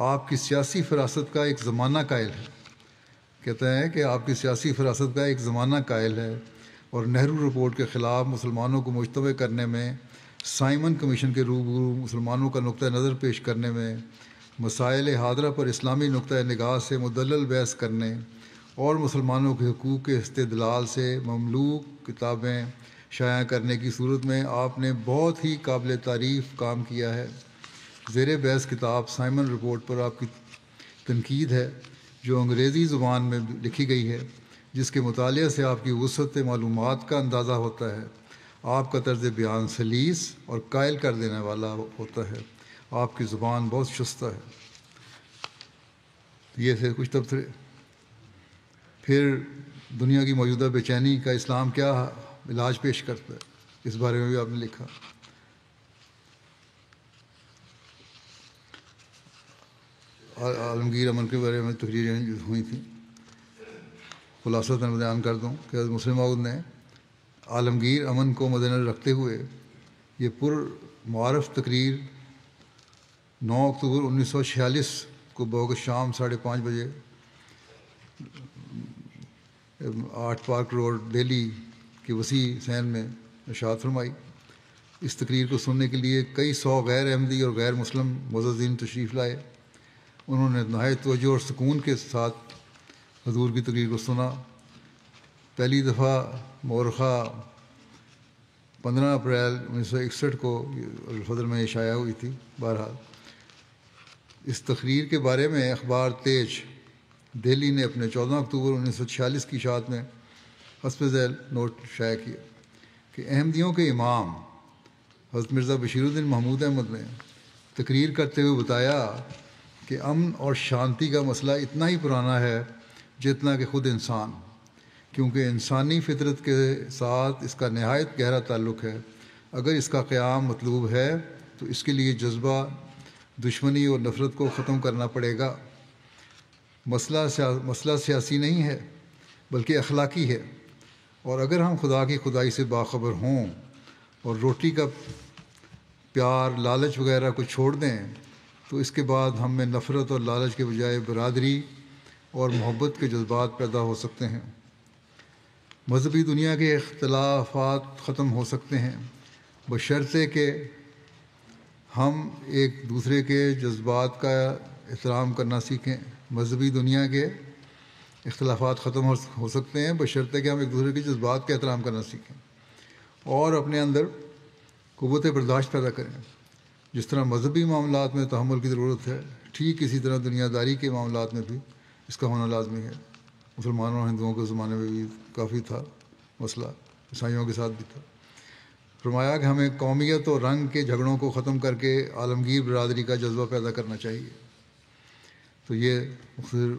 آپ کی سیاسی فراست کا ایک زمانہ قائل ہے، کہتا ہے کہ آپ کی سیاسی فراست کا ایک زمانہ قائل ہے، اور نہرو رپورٹ کے خلاف مسلمانوں کو مجتمع کرنے میں، سائمن کمیشن کے روبرو مسلمانوں کا نقطہ نظر پیش کرنے میں، مسائل حاضرہ پر اسلامی نقطہ نگاہ سے مدلل بحث کرنے، اور مسلمانوں کے حقوق کے استدلال سے مملوک کتابیں شائع کرنے کی صورت میں آپ نے بہت ہی قابل تعریف کام کیا ہے۔ زیر بحث کتاب سائمن رپورٹ پر آپ کی تنقید ہے، جو انگریزی زبان میں لکھی گئی ہے، جس کے مطالعے سے آپ کی وسعت معلومات کا اندازہ ہوتا ہے۔ آپ کا طرز بیان سلیس اور قائل کر دینے والا ہوتا ہے، آپ کی زبان بہت شستہ ہے۔ یہ تھے کچھ تبصرے۔ پھر دنیا کی موجودہ بے چینی کا اسلام کیا علاج پیش کرتا ہے، اس بارے میں بھی آپ نے لکھا۔ عالمگیر امن کے بارے میں تقریریں ہوئی تھیں، خلاصتاً بیان کر دوں کہ حضرت مسلم موعود نے عالمگیر امن کو مد نظر رکھتے ہوئے یہ معرف تقریر 9 اکتوبر 1946 کو بوقت شام 5:30 بجے 8 پارک روڈ دہلی کی وسیع صحن میں ارشاد فرمائی۔ اس تقریر کو سننے کے لیے کئی سو غیر احمدی اور غیر مسلم معززین تشریف لائے۔ انہوں نے نہایت توجہ اور سکون کے ساتھ حضور کی تقریر کو سنا۔ پہلی دفعہ مورخہ 15 اپریل 1961 کو الفضل میں شائع ہوئی تھی۔ بہرحال اس تقریر کے بارے میں اخبار تیج دہلی نے اپنے 14 اکتوبر 1946 کی اشاعت میں حسب ذیل نوٹ شائع کیا کہ احمدیوں کے امام حضرت مرزا بشیر الدین محمود احمد نے تقریر کرتے ہوئے بتایا کہ امن اور شانتی کا مسئلہ اتنا ہی پرانا ہے جتنا کہ خود انسان، کیونکہ انسانی فطرت کے ساتھ اس کا نہایت گہرا تعلق ہے۔ اگر اس کا قیام مطلوب ہے تو اس کے لیے جذبہ دشمنی اور نفرت کو ختم کرنا پڑے گا۔ مسئلہ سیاسی نہیں ہے بلکہ اخلاقی ہے، اور اگر ہم خدا کی خدائی سے باخبر ہوں اور روٹی کا پیار، لالچ وغیرہ کو چھوڑ دیں تو اس کے بعد ہم میں نفرت اور لالچ کے بجائے برادری اور محبت کے جذبات پیدا ہو سکتے ہیں۔ مذہبی دنیا کے اختلافات ختم ہو سکتے ہیں بشرطے کہ ہم ایک دوسرے کے جذبات کا احترام کرنا سیکھیں۔ مذہبی دنیا کے اختلافات ختم ہو سکتے ہیں بشرطے کہ ہم ایک دوسرے کے جذبات کا احترام کرنا سیکھیں اور اپنے اندر قوت برداشت پیدا کریں۔ جس طرح مذہبی معاملات میں تحمل کی ضرورت ہے، ٹھیک اسی طرح دنیا داری کے معاملات میں بھی اس کا ہونا لازمی ہے۔ مسلمانوں اور ہندوؤں کے زمانے میں بھی کافی تھا مسئلہ، عیسائیوں کے ساتھ بھی تھا۔ فرمایا کہ ہمیں قومیت اور رنگ کے جھگڑوں کو ختم کر کے عالمگیر برادری کا جذبہ پیدا کرنا چاہیے۔ تو یہ مختصر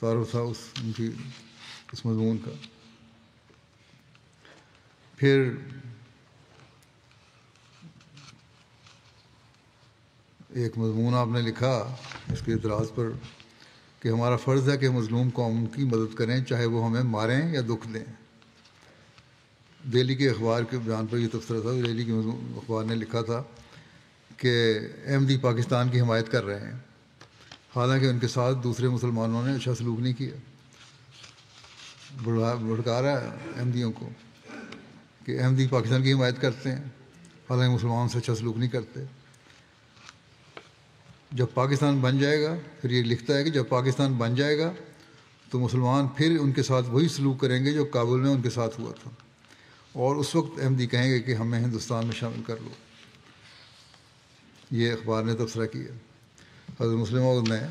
تعارف تھا اس مضمون کا۔ پھر ایک مضمون آپ نے لکھا اس کے اعتراض پر کہ ہمارا فرض ہے کہ مظلوم قوم کی مدد کریں چاہے وہ ہمیں ماریں یا دکھ دیں۔ دہلی کے اخبار کے بیان پر یہ تبصرہ تھا۔ دہلی کے اخبار نے لکھا تھا کہ احمدی پاکستان کی حمایت کر رہے ہیں، حالانکہ ان کے ساتھ دوسرے مسلمانوں نے اچھا سلوک نہیں کیا۔ بھڑکا رہا ہے احمدیوں کو کہ احمدی پاکستان کی حمایت کرتے ہیں، حالانکہ مسلمانوں سے اچھا سلوک نہیں کرتے۔ جب پاکستان بن جائے گا، پھر یہ لکھتا ہے کہ جب پاکستان بن جائے گا تو مسلمان پھر ان کے ساتھ وہی سلوک کریں گے جو کابل میں ان کے ساتھ ہوا تھا، اور اس وقت احمدی کہیں گے کہ ہمیں ہندوستان میں شامل کر لو۔ یہ اخبار نے تبصرہ کیا۔ حضرت مسلم موعود نے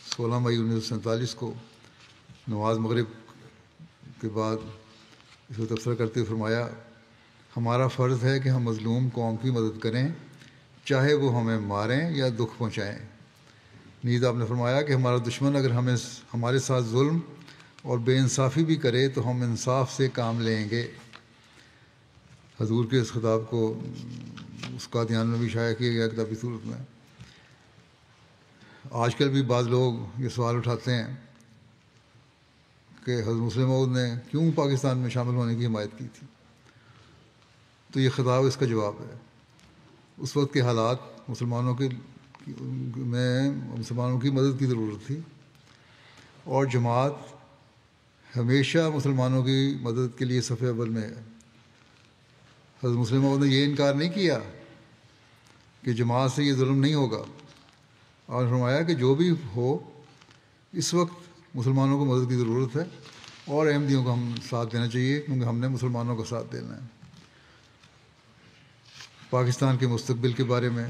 16 مئی 1947 کو نماز مغرب کے بعد اس کو تبصرہ کرتے ہوئے فرمایا، ہمارا فرض ہے کہ ہم مظلوم قوم کی مدد کریں، چاہے وہ ہمیں ماریں یا دکھ پہنچائیں۔ نیز آپ نے فرمایا کہ ہمارا دشمن اگر ہمارے ساتھ ظلم اور بے انصافی بھی کرے تو ہم انصاف سے کام لیں گے۔ حضور کے اس خطاب کو اس قادیان میں بھی شائع کیا گیا کتابی صورت میں۔ آج کل بھی بعض لوگ یہ سوال اٹھاتے ہیں کہ حضرت مسلم موعود نے کیوں پاکستان میں شامل ہونے کی حمایت کی تھی، تو یہ خطاب اس کا جواب ہے۔ اس وقت کے حالات مسلمانوں کی مدد کی ضرورت تھی، اور جماعت ہمیشہ مسلمانوں کی مدد کے لیے صف اول میں ہے۔ حضرت مسلم موعود نے یہ انکار نہیں کیا کہ جماعت سے یہ ظلم نہیں ہوگا، اور فرمایا کہ جو بھی ہو اس وقت مسلمانوں کو مدد کی ضرورت ہے، اور احمدیوں کو ہم ساتھ دینا چاہیے کیونکہ ہم نے مسلمانوں کا ساتھ دینا ہے۔ پاکستان کے مستقبل کے بارے میں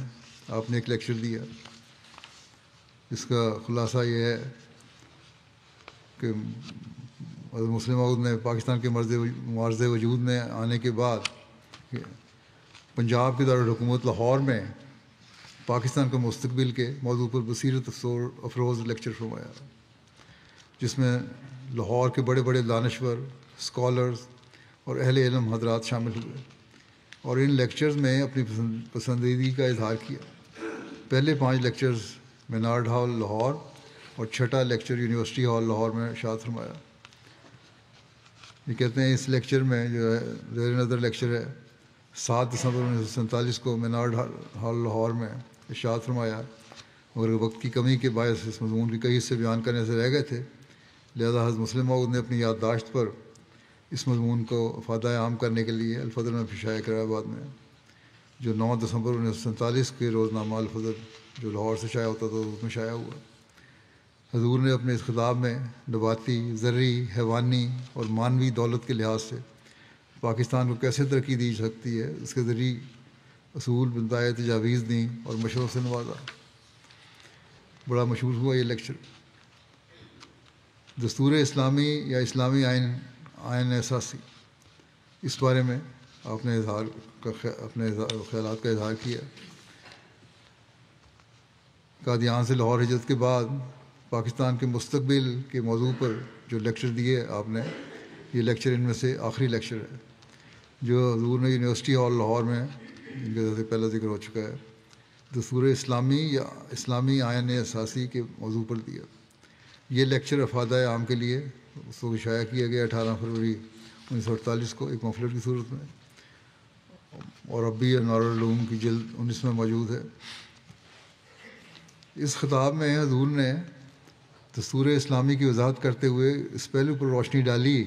آپ نے ایک لیکچر دیا، اس کا خلاصہ یہ ہے کہ حضرت مسلم موعود نے پاکستان کے معرض وجود میں آنے کے بعد پنجاب کے دارالحکومت لاہور میں پاکستان کے مستقبل کے موضوع پر بصیرت افروز لیکچر فرمایا، جس میں لاہور کے بڑے بڑے دانشور، اسکالرز اور اہل علم حضرات شامل ہوئے، اور ان لیکچرز میں اپنی پسندیدگی کا اظہار کیا۔ پہلے 5 لیکچرز مینارڈ ہال لاہور اور چھٹا لیکچر یونیورسٹی ہال لاہور میں ارشاد فرمایا۔ یہ کہتے ہیں اس لیکچر میں جو ہے زیر نظر لیکچر ہے 7 دسمبر 1947 کو مینارڈ ہال لاہور میں ارشاد فرمایا، مگر وقت کی کمی کے باعث اس مضمون کی کئی حصے بیان کرنے سے رہ گئے تھے، لہذا حضرت مسلم موعود نے اپنی یادداشت پر اس مضمون کو افادہ عام کرنے کے لیے الفضل میں شائع کرایا بعد میں، جو 9 دسمبر 1947 کے روزنامہ الفضل جو لاہور سے شائع ہوتا تھا اس میں شائع ہوا۔ حضور نے اپنے اس خطاب میں نباتی، زرعی، حیوانی اور مانوی دولت کے لحاظ سے پاکستان کو کیسے ترقی دی سکتی ہے اس کے ذریعے اصول بنتائے تجاویز دیں اور مشوروں سے نوازا۔ بڑا مشہور ہوا یہ لیکچر۔ دستور اسلامی یا اسلامی آئین اساسی، اس بارے میں آپ نے اپنے خیالات کا اظہار کیا۔ قادیان سے لاہور ہجرت کے بعد پاکستان کے مستقبل کے موضوع پر جو لیکچر دیے آپ نے، یہ لیکچر ان میں سے آخری لیکچر ہے جو حضور نے یونیورسٹی ہال لاہور میں، ان کے سے پہلا ذکر ہو چکا ہے، دستور اسلامی یا اسلامی آئین اساسی کے موضوع پر دیا۔ یہ لیکچر افادہ عام کے لیے اس کو شائع کیا گیا 18 فروری 1948 کو ایک مفلٹ کی صورت میں، اور اب بھی انوار العلوم کی جلد 19 میں موجود ہے۔ اس خطاب میں حضور نے دستور اسلامی کی وضاحت کرتے ہوئے اس پہلو پر روشنی ڈالی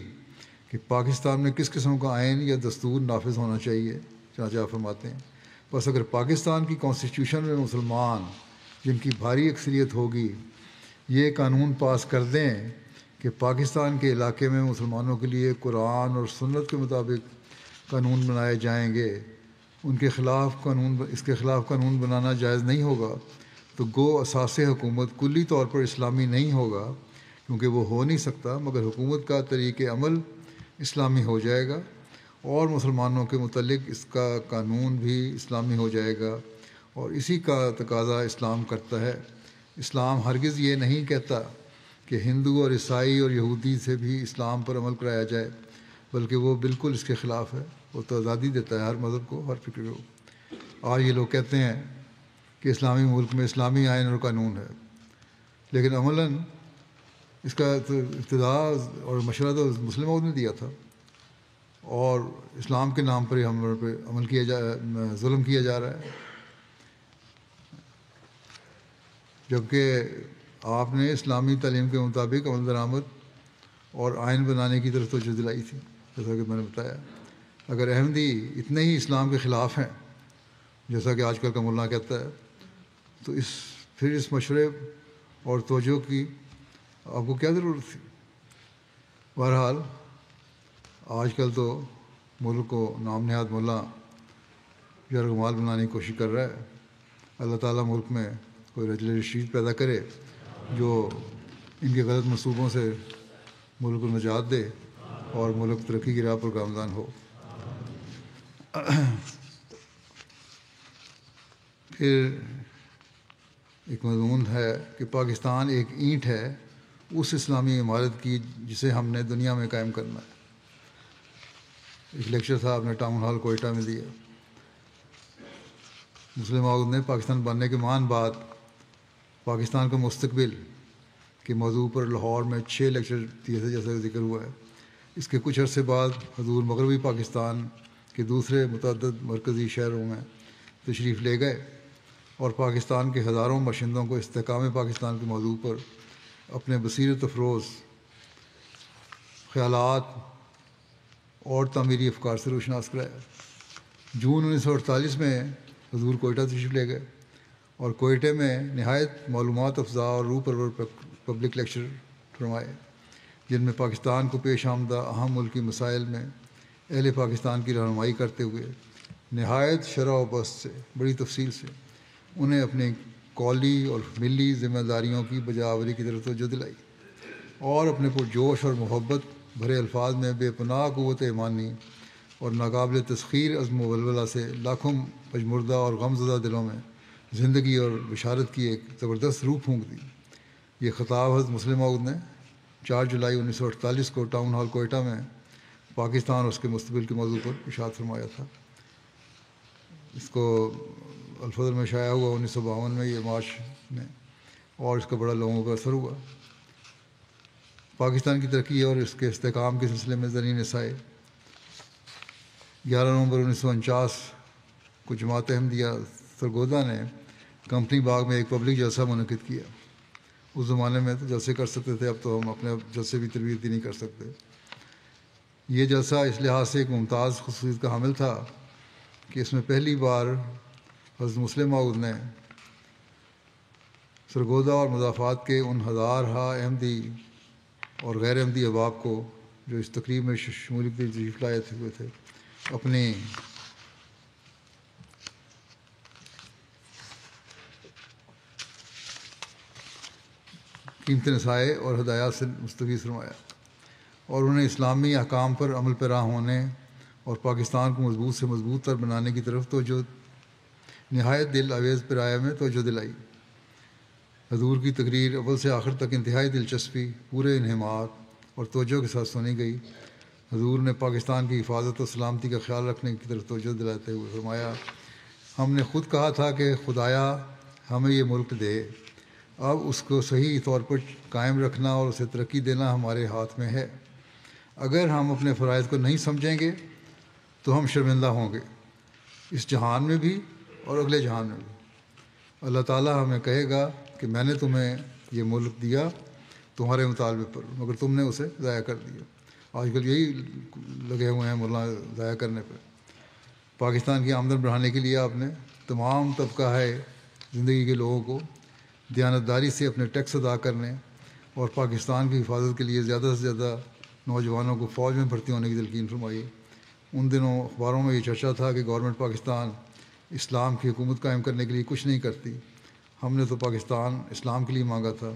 کہ پاکستان میں کس قسم کا آئین یا دستور نافذ ہونا چاہیے۔ چنانچہ آپ فرماتے ہیں، بس اگر پاکستان کی کانسٹیٹیوشن میں مسلمان جن کی بھاری اکثریت ہوگی یہ قانون پاس کر دیں کہ پاکستان کے علاقے میں مسلمانوں کے لیے قرآن اور سنت کے مطابق قانون بنائے جائیں گے، اس کے خلاف قانون بنانا جائز نہیں ہوگا، تو گو اساس حکومت کلی طور پر اسلامی نہیں ہوگا، کیونکہ وہ ہو نہیں سکتا، مگر حکومت کا طریق عمل اسلامی ہو جائے گا، اور مسلمانوں کے متعلق اس کا قانون بھی اسلامی ہو جائے گا، اور اسی کا تقاضا اسلام کرتا ہے۔ اسلام ہرگز یہ نہیں کہتا کہ ہندو اور عیسائی اور یہودی سے بھی اسلام پر عمل کرایا جائے، بلکہ وہ بالکل اس کے خلاف ہے۔ وہ تو آزادی دیتا ہے ہر مذہب کو، ہر فکر کو۔ آج یہ لوگ کہتے ہیں کہ اسلامی ملک میں اسلامی آئین اور قانون ہے، لیکن عملاً اس کا ابتدا اور مشورہ تو مسلم موعود نے دیا تھا، اور اسلام کے نام پر ہی ہم پہ ظلم کیا جا رہا ہے، جبکہ آپ نے اسلامی تعلیم کے مطابق عمل درآمد اور آئین بنانے کی طرف توجہ دلائی تھی۔ جیسا کہ میں نے بتایا، اگر احمدی اتنے ہی اسلام کے خلاف ہیں جیسا کہ آج کل کا مولانا کہتا ہے، تو پھر اس مشورے اور توجہ کی آپ کو کیا ضرورت تھی؟ بہرحال آج کل تو ملک کو نام نہاد ملا یرغمال بنانے کی کوشش کر رہا ہے. اللہ تعالیٰ ملک میں کوئی رجل رشید پیدا کرے جو ان کے غلط منصوبوں سے ملک کو نجات دے اور ملک ترقی کی راہ پر گامزن ہو. پھر ایک مضمون ہے کہ پاکستان ایک اینٹ ہے اس اسلامی عمارت کی جسے ہم نے دنیا میں قائم کرنا ہے. ایک لیکچر تھا آپ نے ٹاؤن ہال کوئٹہ میں دیا. مسلم عہد نے پاکستان بننے کے مان بعد پاکستان کا مستقبل کے موضوع پر لاہور میں 6 لیکچر دیے تھے جیسا ذکر ہوا ہے. اس کے کچھ عرصے بعد حضور مغربی پاکستان کے دوسرے متعدد مرکزی شہروں میں تشریف لے گئے اور پاکستان کے ہزاروں باشندوں کو استحکام پاکستان کے موضوع پر اپنے بصیرت افروز خیالات اور تعمیری افکار سے روشناس کرایا. جون 1948 میں حضور کوئٹہ تشریف لے گئے اور کوئٹہ میں نہایت معلومات افزا اور روح پرور پبلک لیکچر فرمائے جن میں پاکستان کو پیش آمدہ اہم ملکی مسائل میں اہل پاکستان کی رہنمائی کرتے ہوئے نہایت شرح و بسط سے بڑی تفصیل سے انہیں اپنی قولی اور ملی ذمہ داریوں کی بجاوری کی طرف توجہ دلائی اور اپنے پرجوش اور محبت بھرے الفاظ میں بے پناہ قوت ایمانی اور ناقابل تسخیر عزم و ولولہ سے لاکھوں پجمردہ اور غمزدہ دلوں میں زندگی اور بشارت کی ایک زبردست روح پھونک دی. یہ خطاب حضرت مسلم عہد نے 4 جولائی 1948 کو ٹاؤن ہال کوئٹہ میں پاکستان اور اس کے مستقبل کے موضوع پر ارشاد فرمایا تھا. اس کو الفضل میں شائع ہوا 1952 میں یہ مارچ میں اور اس کا بڑا لوگوں کا اثر ہوا. پاکستان کی ترقی اور اس کے استحکام کے سلسلے میں زرعی نسائے 11 نومبر 1949 کو جماعت احمدیہ سرگودا نے کمپنی باغ میں ایک پبلک جلسہ منعقد کیا. اس زمانے میں تو جلسے کر سکتے تھے, اب تو ہم اپنے جلسے بھی تربیت ہی نہیں کر سکتے. یہ جلسہ اس لحاظ سے ایک ممتاز خصوصیت کا حامل تھا کہ اس میں پہلی بار حضرت مسلم عہد نے سرگودا اور مضافات کے ان ہزارہا احمدی اور غیر احمدی احباب کو جو اس تقریب میں شمولیت کی تشریف لائے ہوئے تھے اپنی قیمتی نصائح اور ہدایات سے مستفید فرمایا اور انہیں اسلامی احکام پر عمل پیرا ہونے اور پاکستان کو مضبوط سے مضبوط تر بنانے کی طرف توجہ نہایت دل آویز پیرایا میں توجہ دلائی. حضور کی تقریر اول سے آخر تک انتہائی دلچسپی, پورے انہماک اور توجہ کے ساتھ سنی گئی. حضور نے پاکستان کی حفاظت و سلامتی کا خیال رکھنے کی طرف توجہ دلاتے ہوئے فرمایا, ہم نے خود کہا تھا کہ خدایا ہمیں یہ ملک دے, اب اس کو صحیح طور پر قائم رکھنا اور اسے ترقی دینا ہمارے ہاتھ میں ہے. اگر ہم اپنے فرائض کو نہیں سمجھیں گے تو ہم شرمندہ ہوں گے, اس جہان میں بھی اور اگلے جہان میں بھی. اللہ تعالیٰ ہمیں کہے گا کہ میں نے تمہیں یہ ملک دیا تمہارے مطالبے پر, مگر تم نے اسے ضائع کر دیا. آج کل یہی لگے ہوئے ہیں مولانا ضائع کرنے پہ. پاکستان کی آمدن بڑھانے کے لیے آپ نے تمام طبقہ ہے زندگی کے لوگوں کو دیانتداری سے اپنے ٹیکس ادا کرنے اور پاکستان کی حفاظت کے لیے زیادہ سے زیادہ نوجوانوں کو فوج میں بھرتی ہونے کی تلقین فرمائی. ان دنوں اخباروں میں یہ چرچا تھا کہ گورنمنٹ پاکستان اسلام کی حکومت قائم کرنے کے لیے کچھ نہیں کرتی. ہم نے تو پاکستان اسلام کے لیے مانگا تھا.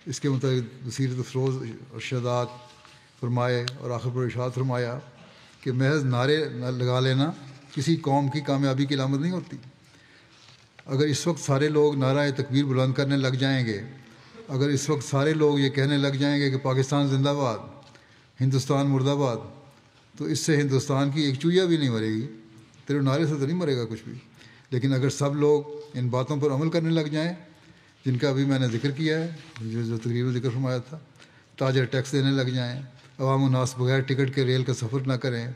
اس کے مطابق بصیرت افروز ارشادات فرمائے اور آخر پر ارشاد فرمایا کہ محض نعرے لگا لینا کسی قوم کی کامیابی کی علامت نہیں ہوتی. اگر اس وقت سارے لوگ نعرہ تکبیر بلند کرنے لگ جائیں گے, اگر اس وقت سارے لوگ یہ کہنے لگ جائیں گے کہ پاکستان زندہ باد, ہندوستان مرد آباد, تو اس سے ہندوستان کی ایک چوہیا بھی نہیں مرے گی. تیرے نعرے سے تو نہیں مرے گا کچھ بھی. لیکن اگر سب لوگ ان باتوں پر عمل کرنے لگ جائیں جن کا ابھی میں نے ذکر کیا ہے, جو تقریباً ذکر فرمایا تھا, تاجر ٹیکس دینے لگ جائیں, عوام الناس بغیر ٹکٹ کے ریل کا سفر نہ کریں,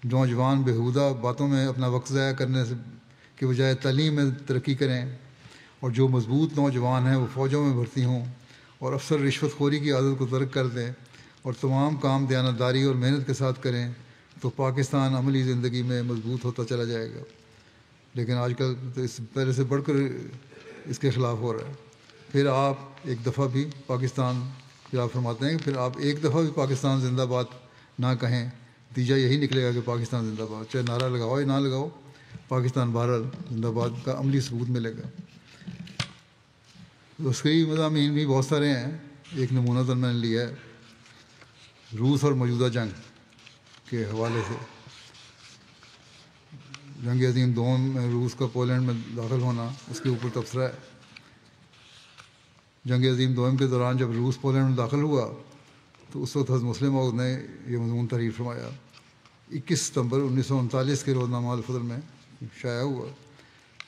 نوجوان بےہودہ باتوں میں اپنا وقت ضائع کرنے سے کے بجائے تعلیم میں ترقی کریں, اور جو مضبوط نوجوان ہیں وہ فوجوں میں بھرتی ہوں اور افسر رشوت خوری کی عادت کو ترک کر دیں اور تمام کام دیانتداری اور محنت کے ساتھ کریں, تو پاکستان عملی زندگی میں مضبوط ہوتا چلا جائے گا. لیکن آج کل تو اس پہلے سے بڑھ کر اس کے خلاف ہو رہا ہے. پھر آپ ایک دفعہ بھی پاکستان، پھر آپ فرماتے ہیں کہ پھر آپ ایک دفعہ بھی پاکستان زندہ باد نہ کہیں، نتیجہ یہی نکلے گا کہ پاکستان زندہ باد، چاہے نعرہ لگاؤ یا نہ لگاؤ، پاکستان بہرحال زندہ باد کا عملی ثبوت ملے گا۔ اس کے مضامین بھی بہت سارے ہیں، ایک نمونہ تو میں نے لیا ہے روس اور موجودہ جنگ کے حوالے سے۔ جنگ عظیم دوم میں روس کا پولینڈ میں داخل ہونا، اس کے اوپر تبصرہ ہے۔ جنگ عظیم دوم کے دوران جب روس پولینڈ میں داخل ہوا تو اس وقت حضرت مسلم موعود نے یہ مضمون تحریر فرمایا، 21 ستمبر 1939 کے روزنامہ الفضل میں شائع ہوا۔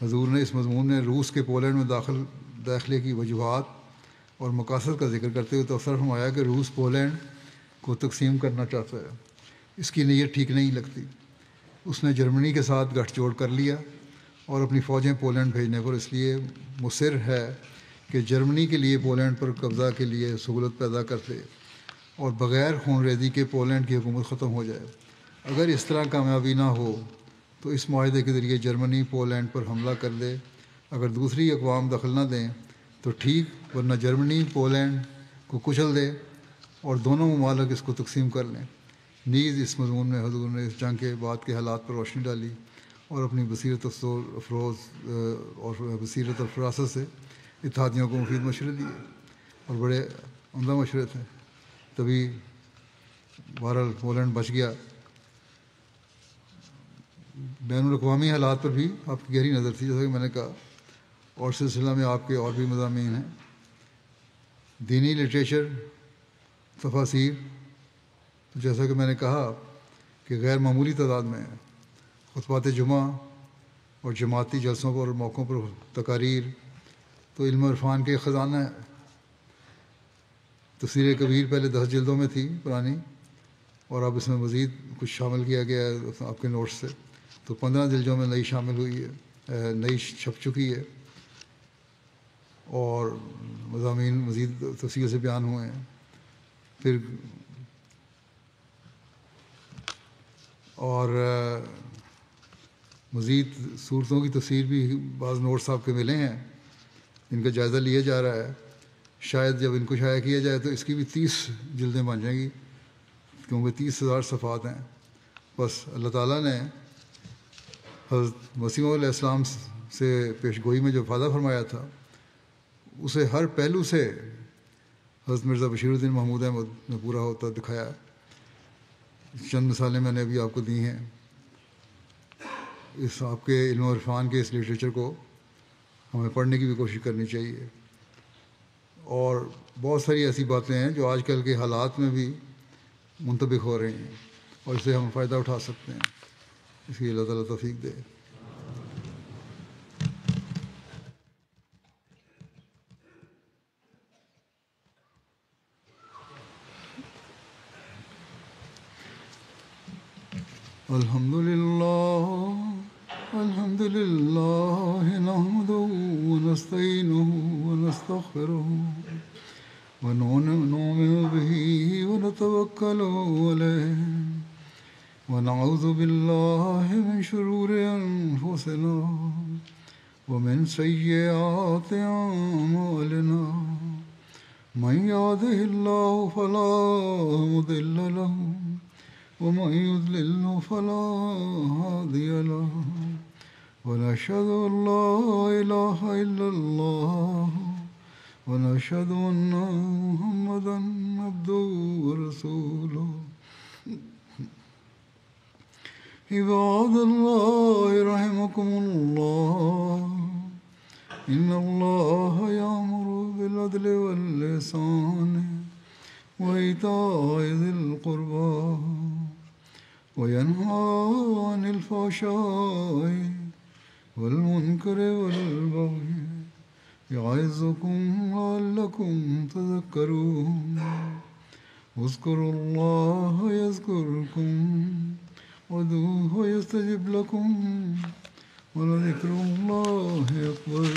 حضور نے اس مضمون میں روس کے پولینڈ میں داخلے کی وجوہات اور مقاصد کا ذکر کرتے ہوئے تبصرہ فرمایا کہ روس پولینڈ کو تقسیم کرنا چاہتا ہے، اس کی نیت ٹھیک نہیں لگتی۔ اس نے جرمنی کے ساتھ گٹھ جوڑ کر لیا اور اپنی فوجیں پولینڈ بھیجنے پر اس لیے مصر ہے کہ جرمنی کے لیے پولینڈ پر قبضہ کے لیے سہولت پیدا کر دے اور بغیر خون ریزی کے پولینڈ کی حکومت ختم ہو جائے۔ اگر اس طرح کامیابی نہ ہو تو اس معاہدے کے ذریعے جرمنی پولینڈ پر حملہ کر دے، اگر دوسری اقوام دخل نہ دیں تو ٹھیک، ورنہ جرمنی پولینڈ کو کچل دے اور دونوں ممالک اس کو تقسیم کر لیں۔ نیز اس مضمون میں حضور نے اس جنگ کے بعد کے حالات پر روشنی ڈالی اور اپنی بصیرت افروز اور بصیرت الفراست سے اتحادیوں کو مفید مشورے دیے، اور بڑے عمدہ مشورے تھے، تبھی بہرحال پولینڈ بچ گیا۔ بین الاقوامی حالات پر بھی آپ کی گہری نظر تھی، جیسا کہ میں نے کہا، اور سلسلہ میں آپ کے اور بھی مضامین ہیں۔ دینی لٹریچر، تفاسیر، تو جیسا کہ میں نے کہا کہ غیر معمولی تعداد میں ہے۔ خطبات جمعہ اور جماعتی جلسوں پر اور موقعوں پر تقاریر تو علم و عرفان کے خزانہ ہے۔ تفسیر کبیر پہلے 10 جلدوں میں تھی پرانی، اور اب اس میں مزید کچھ شامل کیا گیا ہے آپ کے نوٹس سے، تو 15 جلدوں میں نئی شامل ہوئی ہے، نئی چھپ چکی ہے، اور مضامین مزید تفصیل سے بیان ہوئے ہیں۔ پھر اور مزید صورتوں کی تفسیر بھی بعض نوٹس آپ کے ملے ہیں، ان کا جائزہ لیا جا رہا ہے۔ شاید جب ان کو شائع کیا جائے تو اس کی بھی 30 جلدیں بن جائیں گی، کیونکہ 30,000 صفحات ہیں۔ بس اللہ تعالیٰ نے حضرت مسیح علیہ السلام سے پیش گوئی میں جو وعدہ فرمایا تھا، اسے ہر پہلو سے حضرت مرزا بشیر الدین محمود احمد نے پورا ہوتا دکھایا ہے۔ چند مثالیں میں نے ابھی آپ کو دی ہیں۔ اس آپ کے علم و عرفان کے اس لٹریچر کو ہمیں پڑھنے کی بھی کوشش کرنی چاہیے، اور بہت ساری ایسی باتیں ہیں جو آج کل کے حالات میں بھی منطبق ہو رہی ہیں، اور اس سے ہم فائدہ اٹھا سکتے ہیں۔ اس لیے اللہ تعالیٰ توفیق دے۔ الحمد للہ نحمده ونستعینه ونستغفره ونؤمن به ونتوکل علیہ ونعوذ باللہ من شرور انفسنا ومن سیئات اعمالنا من يهده الله فلا مضل له ومن يضلل فلا هادي له ونشهد أن لا إله إلا الله ونشهد أن محمدا عبده ورسوله عباد الله رحمكم الله إن الله يأمر بالعدل والإحسان وإيتاء ذي القربى وينهى عن الفحشاء والمنكر والبغي يعظكم لعلكم تذكرون اذكروا الله يذكركم وادعوه يستجب لكم ولذكر الله أكبر